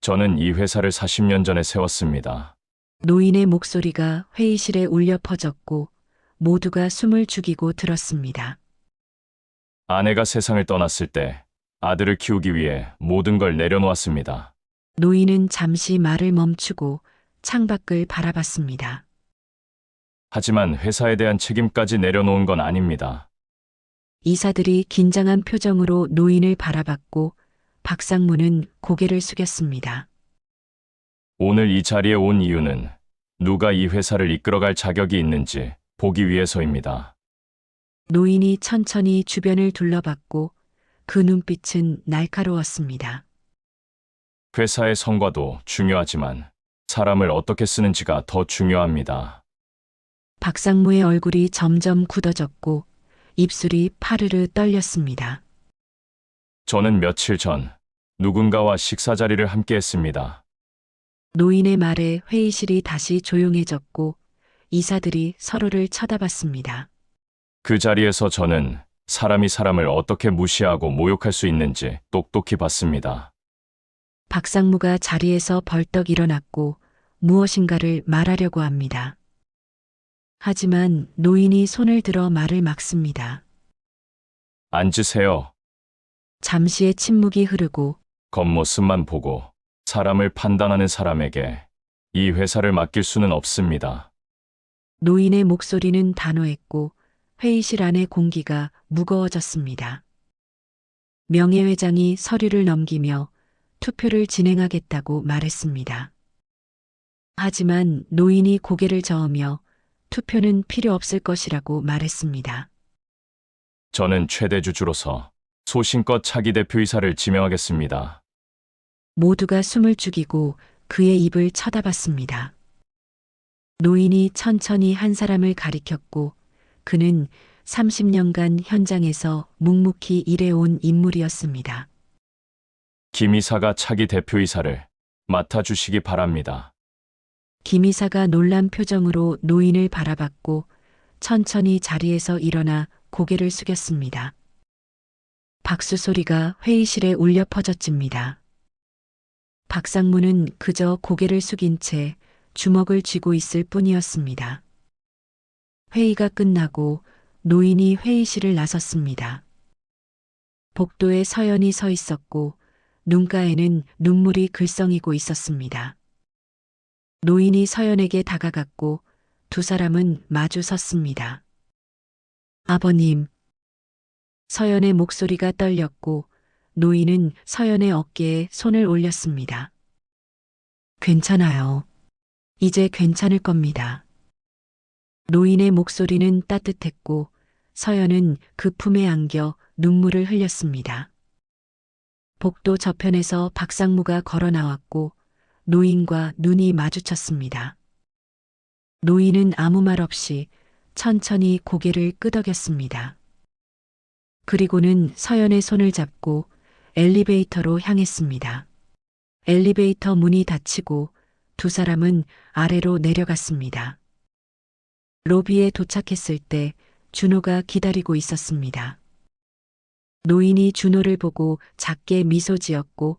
저는 이 회사를 40년 전에 세웠습니다. 노인의 목소리가 회의실에 울려 퍼졌고 모두가 숨을 죽이고 들었습니다. 아내가 세상을 떠났을 때 아들을 키우기 위해 모든 걸 내려놓았습니다. 노인은 잠시 말을 멈추고 창밖을 바라봤습니다. 하지만 회사에 대한 책임까지 내려놓은 건 아닙니다. 이사들이 긴장한 표정으로 노인을 바라봤고 박상무는 고개를 숙였습니다. 오늘 이 자리에 온 이유는 누가 이 회사를 이끌어갈 자격이 있는지 보기 위해서입니다. 노인이 천천히 주변을 둘러봤고 그 눈빛은 날카로웠습니다. 회사의 성과도 중요하지만 사람을 어떻게 쓰는지가 더 중요합니다. 박상무의 얼굴이 점점 굳어졌고 입술이 파르르 떨렸습니다. 저는 며칠 전 누군가와 식사 자리를 함께 했습니다. 노인의 말에 회의실이 다시 조용해졌고 이사들이 서로를 쳐다봤습니다. 그 자리에서 저는 사람이 사람을 어떻게 무시하고 모욕할 수 있는지 똑똑히 봤습니다. 박상무가 자리에서 벌떡 일어났고 무엇인가를 말하려고 합니다. 하지만 노인이 손을 들어 말을 막습니다. 앉으세요. 잠시의 침묵이 흐르고 겉모습만 보고 사람을 판단하는 사람에게 이 회사를 맡길 수는 없습니다. 노인의 목소리는 단호했고 회의실 안의 공기가 무거워졌습니다. 명예회장이 서류를 넘기며 투표를 진행하겠다고 말했습니다. 하지만 노인이 고개를 저으며 투표는 필요 없을 것이라고 말했습니다. 저는 최대주주로서 소신껏 차기 대표이사를 지명하겠습니다. 모두가 숨을 죽이고 그의 입을 쳐다봤습니다. 노인이 천천히 한 사람을 가리켰고 그는 30년간 현장에서 묵묵히 일해온 인물이었습니다. 김 이사가 차기 대표이사를 맡아주시기 바랍니다. 김 이사가 놀란 표정으로 노인을 바라봤고 천천히 자리에서 일어나 고개를 숙였습니다. 박수 소리가 회의실에 울려 퍼졌집니다. 박상무는 그저 고개를 숙인 채 주먹을 쥐고 있을 뿐이었습니다. 회의가 끝나고 노인이 회의실을 나섰습니다. 복도에 서연이 서 있었고 눈가에는 눈물이 글썽이고 있었습니다. 노인이 서연에게 다가갔고 두 사람은 마주 섰습니다. 아버님. 서연의 목소리가 떨렸고 노인은 서연의 어깨에 손을 올렸습니다. 괜찮아요. 이제 괜찮을 겁니다. 노인의 목소리는 따뜻했고 서연은 그 품에 안겨 눈물을 흘렸습니다. 복도 저편에서 박상무가 걸어 나왔고 노인과 눈이 마주쳤습니다. 노인은 아무 말 없이 천천히 고개를 끄덕였습니다. 그리고는 서연의 손을 잡고 엘리베이터로 향했습니다. 엘리베이터 문이 닫히고 두 사람은 아래로 내려갔습니다. 로비에 도착했을 때 준호가 기다리고 있었습니다. 노인이 준호를 보고 작게 미소 지었고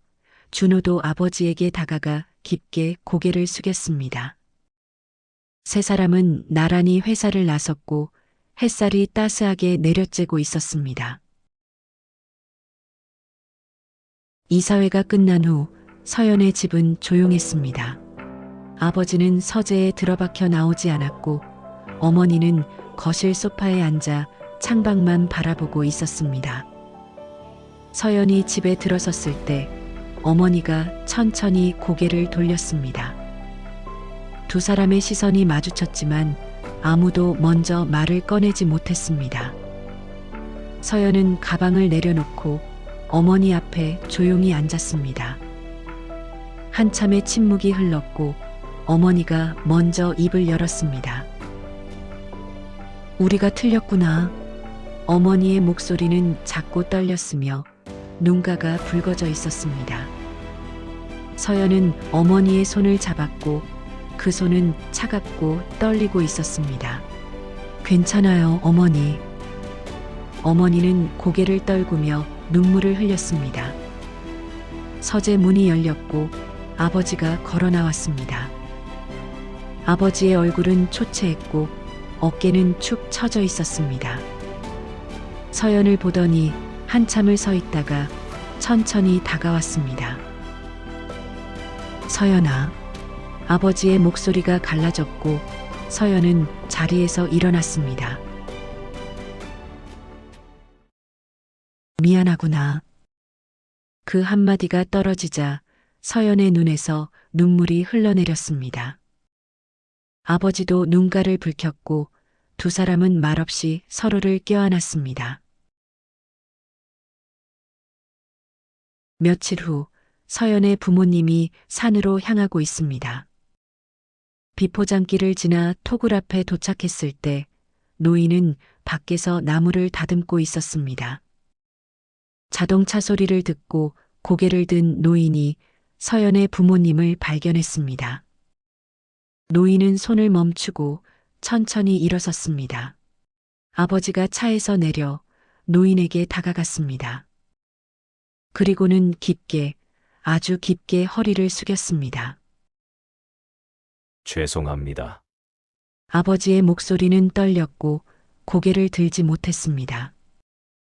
준호도 아버지에게 다가가 깊게 고개를 숙였습니다. 세 사람은 나란히 회사를 나섰고 햇살이 따스하게 내려쬐고 있었습니다. 이사회가 끝난 후 서연의 집은 조용했습니다. 아버지는 서재에 들어박혀 나오지 않았고 어머니는 거실 소파에 앉아 창밖만 바라보고 있었습니다. 서연이 집에 들어섰을 때 어머니가 천천히 고개를 돌렸습니다. 두 사람의 시선이 마주쳤지만 아무도 먼저 말을 꺼내지 못했습니다. 서연은 가방을 내려놓고 어머니 앞에 조용히 앉았습니다. 한참의 침묵이 흘렀고 어머니가 먼저 입을 열었습니다. 우리가 틀렸구나. 어머니의 목소리는 작고 떨렸으며 눈가가 붉어져 있었습니다. 서연은 어머니의 손을 잡았고 그 손은 차갑고 떨리고 있었습니다. 괜찮아요, 어머니. 어머니는 고개를 떨구며 눈물을 흘렸습니다. 서재 문이 열렸고 아버지가 걸어 나왔습니다. 아버지의 얼굴은 초췌했고 어깨는 축 처져 있었습니다. 서연을 보더니 한참을 서 있다가 천천히 다가왔습니다. 서연아. 아버지의 목소리가 갈라졌고 서연은 자리에서 일어났습니다. 미안하구나. 그 한마디가 떨어지자 서연의 눈에서 눈물이 흘러내렸습니다. 아버지도 눈가를 붉혔고 두 사람은 말없이 서로를 껴안았습니다. 며칠 후 서연의 부모님이 산으로 향하고 있습니다. 비포장길을 지나 토굴 앞에 도착했을 때 노인은 밖에서 나무를 다듬고 있었습니다. 자동차 소리를 듣고 고개를 든 노인이 서연의 부모님을 발견했습니다. 노인은 손을 멈추고 천천히 일어섰습니다. 아버지가 차에서 내려 노인에게 다가갔습니다. 그리고는 깊게, 아주 깊게 허리를 숙였습니다. 죄송합니다. 아버지의 목소리는 떨렸고 고개를 들지 못했습니다.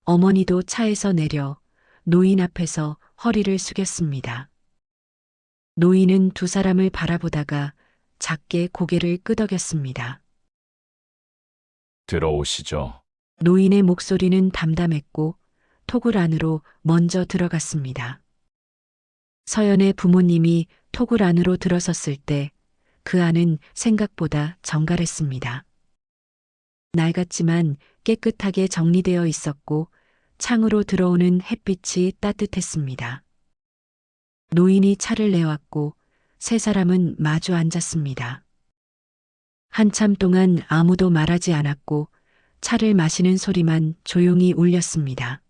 어머니도 차에서 내려 노인 앞에서 허리를 숙였습니다. 노인은 두 사람을 바라보다가 작게 고개를 끄덕였습니다. 들어오시죠. 노인의 목소리는 담담했고 토굴 안으로 먼저 들어갔습니다. 서연의 부모님이 토굴 안으로 들어섰을 때 그 안은 생각보다 정갈했습니다. 낡았지만 깨끗하게 정리되어 있었고 창으로 들어오는 햇빛이 따뜻했습니다. 노인이 차를 내왔고 세 사람은 마주 앉았습니다. 한참 동안 아무도 말하지 않았고 차를 마시는 소리만 조용히 울렸습니다.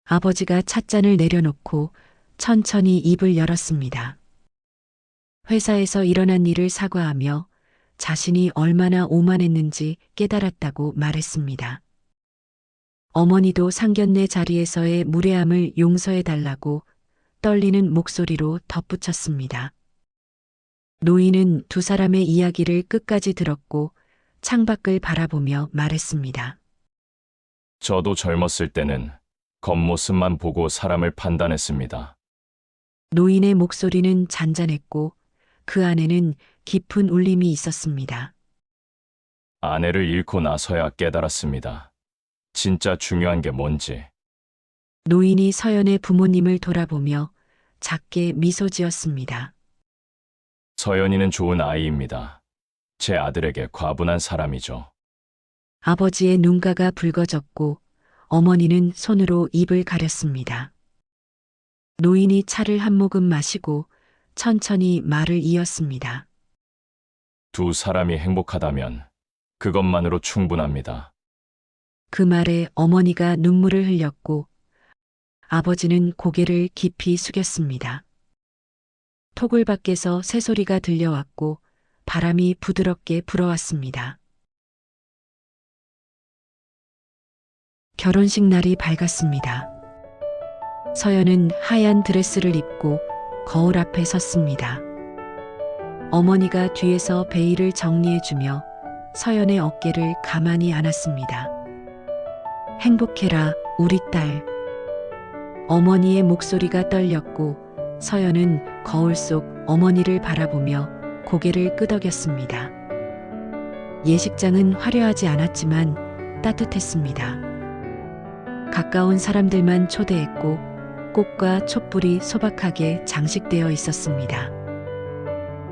아버지가 찻잔을 내려놓고 천천히 입을 열었습니다. 회사에서 일어난 일을 사과하며 자신이 얼마나 오만했는지 깨달았다고 말했습니다. 어머니도 상견례 자리에서의 무례함을 용서해달라고 떨리는 목소리로 덧붙였습니다. 노인은 두 사람의 이야기를 끝까지 들었고 창밖을 바라보며 말했습니다. 저도 젊었을 때는 겉모습만 보고 사람을 판단했습니다. 노인의 목소리는 잔잔했고 그 안에는 깊은 울림이 있었습니다. 아내를 잃고 나서야 깨달았습니다. 진짜 중요한 게 뭔지. 노인이 서연의 부모님을 돌아보며 작게 미소 지었습니다. 서연이는 좋은 아이입니다. 제 아들에게 과분한 사람이죠. 아버지의 눈가가 붉어졌고 어머니는 손으로 입을 가렸습니다. 노인이 차를 한 모금 마시고 천천히 말을 이었습니다. 두 사람이 행복하다면 그것만으로 충분합니다. 그 말에 어머니가 눈물을 흘렸고 아버지는 고개를 깊이 숙였습니다. 토굴 밖에서 새소리가 들려왔고 바람이 부드럽게 불어왔습니다. 결혼식 날이 밝았습니다. 서연은 하얀 드레스를 입고 거울 앞에 섰습니다. 어머니가 뒤에서 베일을 정리해주며 서연의 어깨를 가만히 안았습니다. 행복해라, 우리 딸. 어머니의 목소리가 떨렸고 서연은 거울 속 어머니를 바라보며 고개를 끄덕였습니다. 예식장은 화려하지 않았지만 따뜻했습니다. 가까운 사람들만 초대했고 꽃과 촛불이 소박하게 장식되어 있었습니다.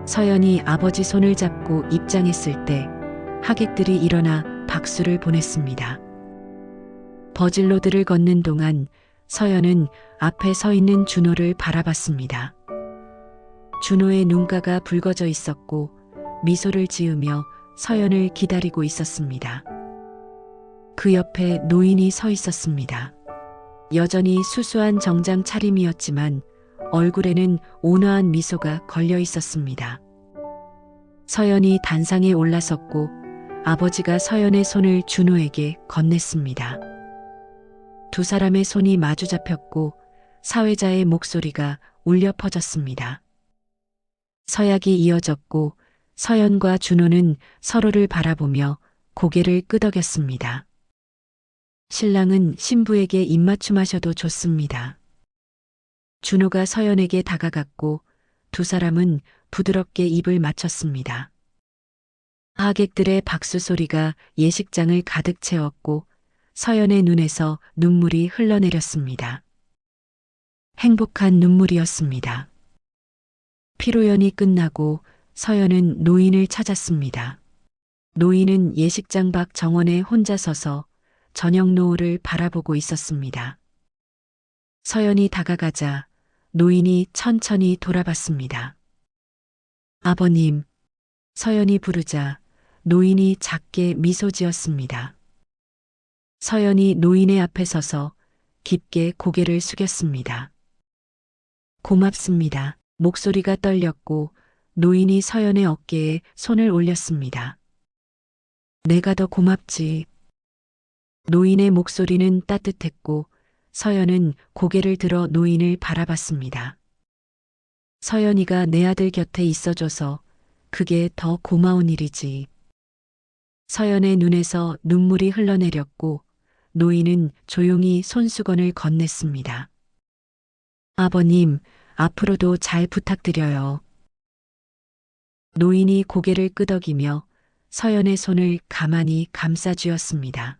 서연이 아버지 손을 잡고 입장했을 때 하객들이 일어나 박수를 보냈습니다. 버질로드를 걷는 동안 서연은 앞에 서 있는 준호를 바라봤습니다. 준호의 눈가가 붉어져 있었고 미소를 지으며 서연을 기다리고 있었습니다. 그 옆에 노인이 서 있었습니다. 여전히 수수한 정장 차림이었지만 얼굴에는 온화한 미소가 걸려 있었습니다. 서연이 단상에 올라섰고 아버지가 서연의 손을 준호에게 건넸습니다. 두 사람의 손이 마주 잡혔고 사회자의 목소리가 울려 퍼졌습니다. 서약이 이어졌고 서연과 준호는 서로를 바라보며 고개를 끄덕였습니다. 신랑은 신부에게 입맞춤하셔도 좋습니다. 준호가 서연에게 다가갔고 두 사람은 부드럽게 입을 맞췄습니다. 하객들의 박수 소리가 예식장을 가득 채웠고 서연의 눈에서 눈물이 흘러내렸습니다. 행복한 눈물이었습니다. 피로연이 끝나고 서연은 노인을 찾았습니다. 노인은 예식장 밖 정원에 혼자 서서 저녁 노을을 바라보고 있었습니다. 서연이 다가가자 노인이 천천히 돌아봤습니다. 아버님, 서연이 부르자 노인이 작게 미소 지었습니다. 서연이 노인의 앞에 서서 깊게 고개를 숙였습니다. 고맙습니다. 목소리가 떨렸고 노인이 서연의 어깨에 손을 올렸습니다. 내가 더 고맙지. 노인의 목소리는 따뜻했고 서연은 고개를 들어 노인을 바라봤습니다. 서연이가 내 아들 곁에 있어줘서 그게 더 고마운 일이지. 서연의 눈에서 눈물이 흘러내렸고 노인은 조용히 손수건을 건넸습니다. 아버님, 앞으로도 잘 부탁드려요. 노인이 고개를 끄덕이며 서연의 손을 가만히 감싸쥐었습니다.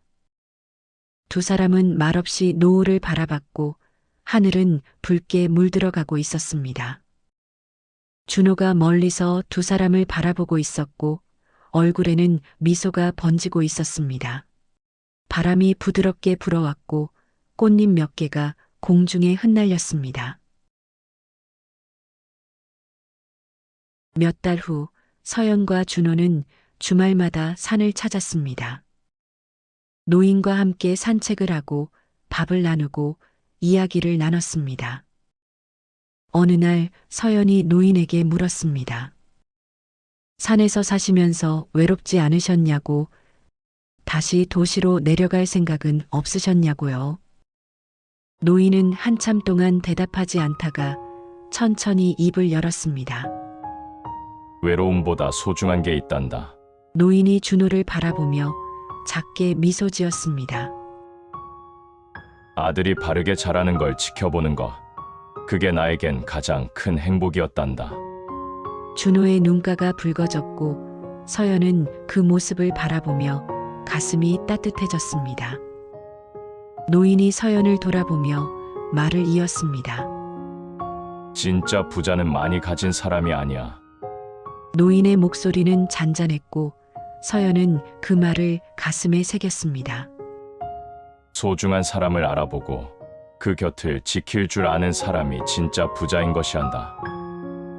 두 사람은 말없이 노을을 바라봤고 하늘은 붉게 물들어가고 있었습니다. 준호가 멀리서 두 사람을 바라보고 있었고 얼굴에는 미소가 번지고 있었습니다. 바람이 부드럽게 불어왔고 꽃잎 몇 개가 공중에 흩날렸습니다. 몇 달 후 서연과 준호는 주말마다 산을 찾았습니다. 노인과 함께 산책을 하고 밥을 나누고 이야기를 나눴습니다. 어느 날 서연이 노인에게 물었습니다. 산에서 사시면서 외롭지 않으셨냐고, 다시 도시로 내려갈 생각은 없으셨냐고요. 노인은 한참 동안 대답하지 않다가 천천히 입을 열었습니다. 외로움보다 소중한 게 있단다. 노인이 준호를 바라보며 작게 미소 지었습니다. 아들이 바르게 자라는 걸 지켜보는 거. 그게 나에겐 가장 큰 행복이었단다. 준호의 눈가가 붉어졌고 서연은 그 모습을 바라보며 가슴이 따뜻해졌습니다. 노인이 서연을 돌아보며 말을 이었습니다. 진짜 부자는 많이 가진 사람이 아니야. 노인의 목소리는 잔잔했고 서연은 그 말을 가슴에 새겼습니다. 소중한 사람을 알아보고 그 곁을 지킬 줄 아는 사람이 진짜 부자인 것이란다.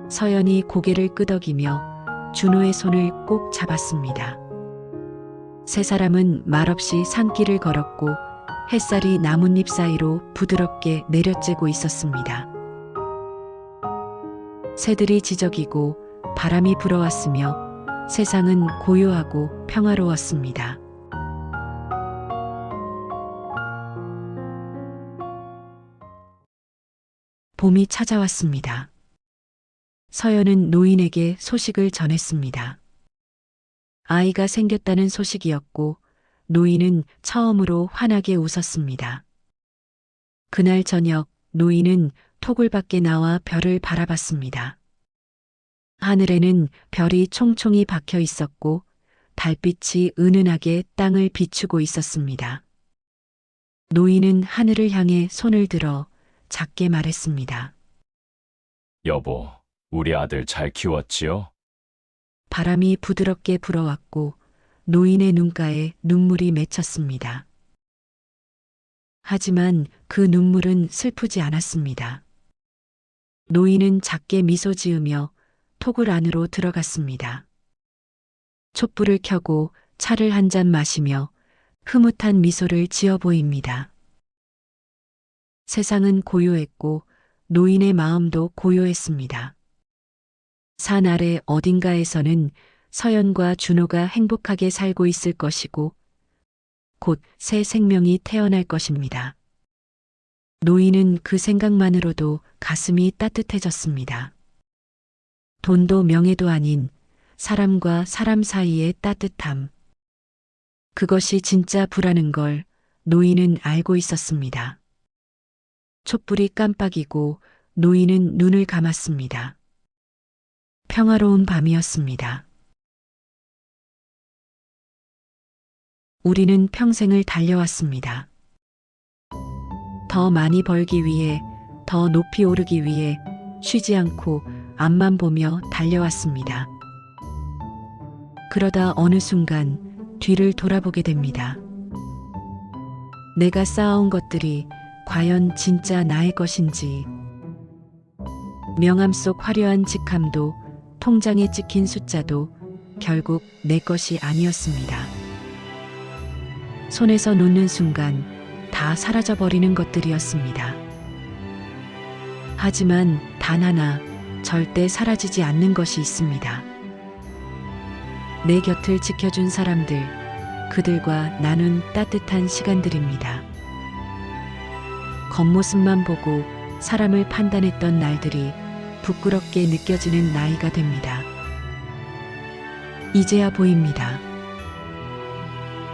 서연이 고개를 끄덕이며 준호의 손을 꼭 잡았습니다. 세 사람은 말없이 산길을 걸었고 햇살이 나뭇잎 사이로 부드럽게 내려쬐고 있었습니다. 새들이 지저귀고 바람이 불어왔으며 세상은 고요하고 평화로웠습니다. 봄이 찾아왔습니다. 서연은 노인에게 소식을 전했습니다. 아이가 생겼다는 소식이었고 노인은 처음으로 환하게 웃었습니다. 그날 저녁 노인은 토굴 밖에 나와 별을 바라봤습니다. 하늘에는 별이 총총히 박혀 있었고 달빛이 은은하게 땅을 비추고 있었습니다. 노인은 하늘을 향해 손을 들어 작게 말했습니다. 여보, 우리 아들 잘 키웠지요? 바람이 부드럽게 불어왔고 노인의 눈가에 눈물이 맺혔습니다. 하지만 그 눈물은 슬프지 않았습니다. 노인은 작게 미소 지으며 토굴 안으로 들어갔습니다. 촛불을 켜고 차를 한 잔 마시며 흐뭇한 미소를 지어 보입니다. 세상은 고요했고 노인의 마음도 고요했습니다. 산 아래 어딘가에서는 서연과 준호가 행복하게 살고 있을 것이고 곧 새 생명이 태어날 것입니다. 노인은 그 생각만으로도 가슴이 따뜻해졌습니다. 돈도 명예도 아닌 사람과 사람 사이의 따뜻함. 그것이 진짜 부라는 걸 노인은 알고 있었습니다. 촛불이 깜빡이고 노인은 눈을 감았습니다. 평화로운 밤이었습니다. 우리는 평생을 달려왔습니다. 더 많이 벌기 위해, 더 높이 오르기 위해 쉬지 않고 앞만 보며 달려왔습니다. 그러다 어느 순간 뒤를 돌아보게 됩니다. 내가 쌓아온 것들이 과연 진짜 나의 것인지, 명함 속 화려한 직함도 통장에 찍힌 숫자도 결국 내 것이 아니었습니다. 손에서 놓는 순간 다 사라져버리는 것들이었습니다. 하지만 단 하나 절대 사라지지 않는 것이 있습니다. 내 곁을 지켜준 사람들, 그들과 나눈 따뜻한 시간들입니다. 겉모습만 보고 사람을 판단했던 날들이 부끄럽게 느껴지는 나이가 됩니다. 이제야 보입니다.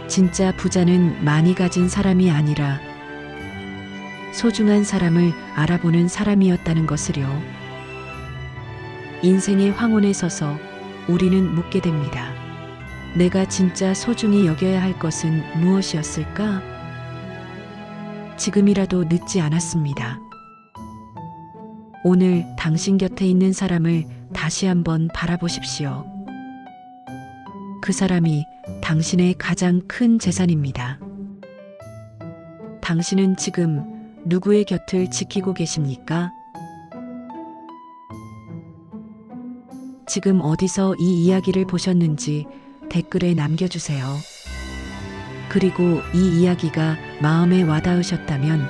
진짜 부자는 많이 가진 사람이 아니라 소중한 사람을 알아보는 사람이었다는 것을요. 인생의 황혼에 서서 우리는 묻게 됩니다. 내가 진짜 소중히 여겨야 할 것은 무엇이었을까? 지금이라도 늦지 않았습니다. 오늘 당신 곁에 있는 사람을 다시 한번 바라보십시오. 그 사람이 당신의 가장 큰 재산입니다. 당신은 지금 누구의 곁을 지키고 계십니까? 지금 어디서 이 이야기를 보셨는지 댓글에 남겨주세요. 그리고 이 이야기가 마음에 와닿으셨다면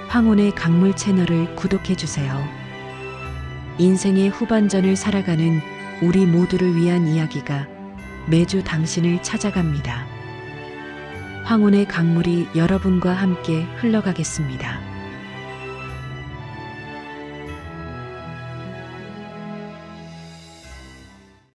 황혼의 강물 채널을 구독해주세요. 인생의 후반전을 살아가는 우리 모두를 위한 이야기가 매주 당신을 찾아갑니다. 황혼의 강물이 여러분과 함께 흘러가겠습니다.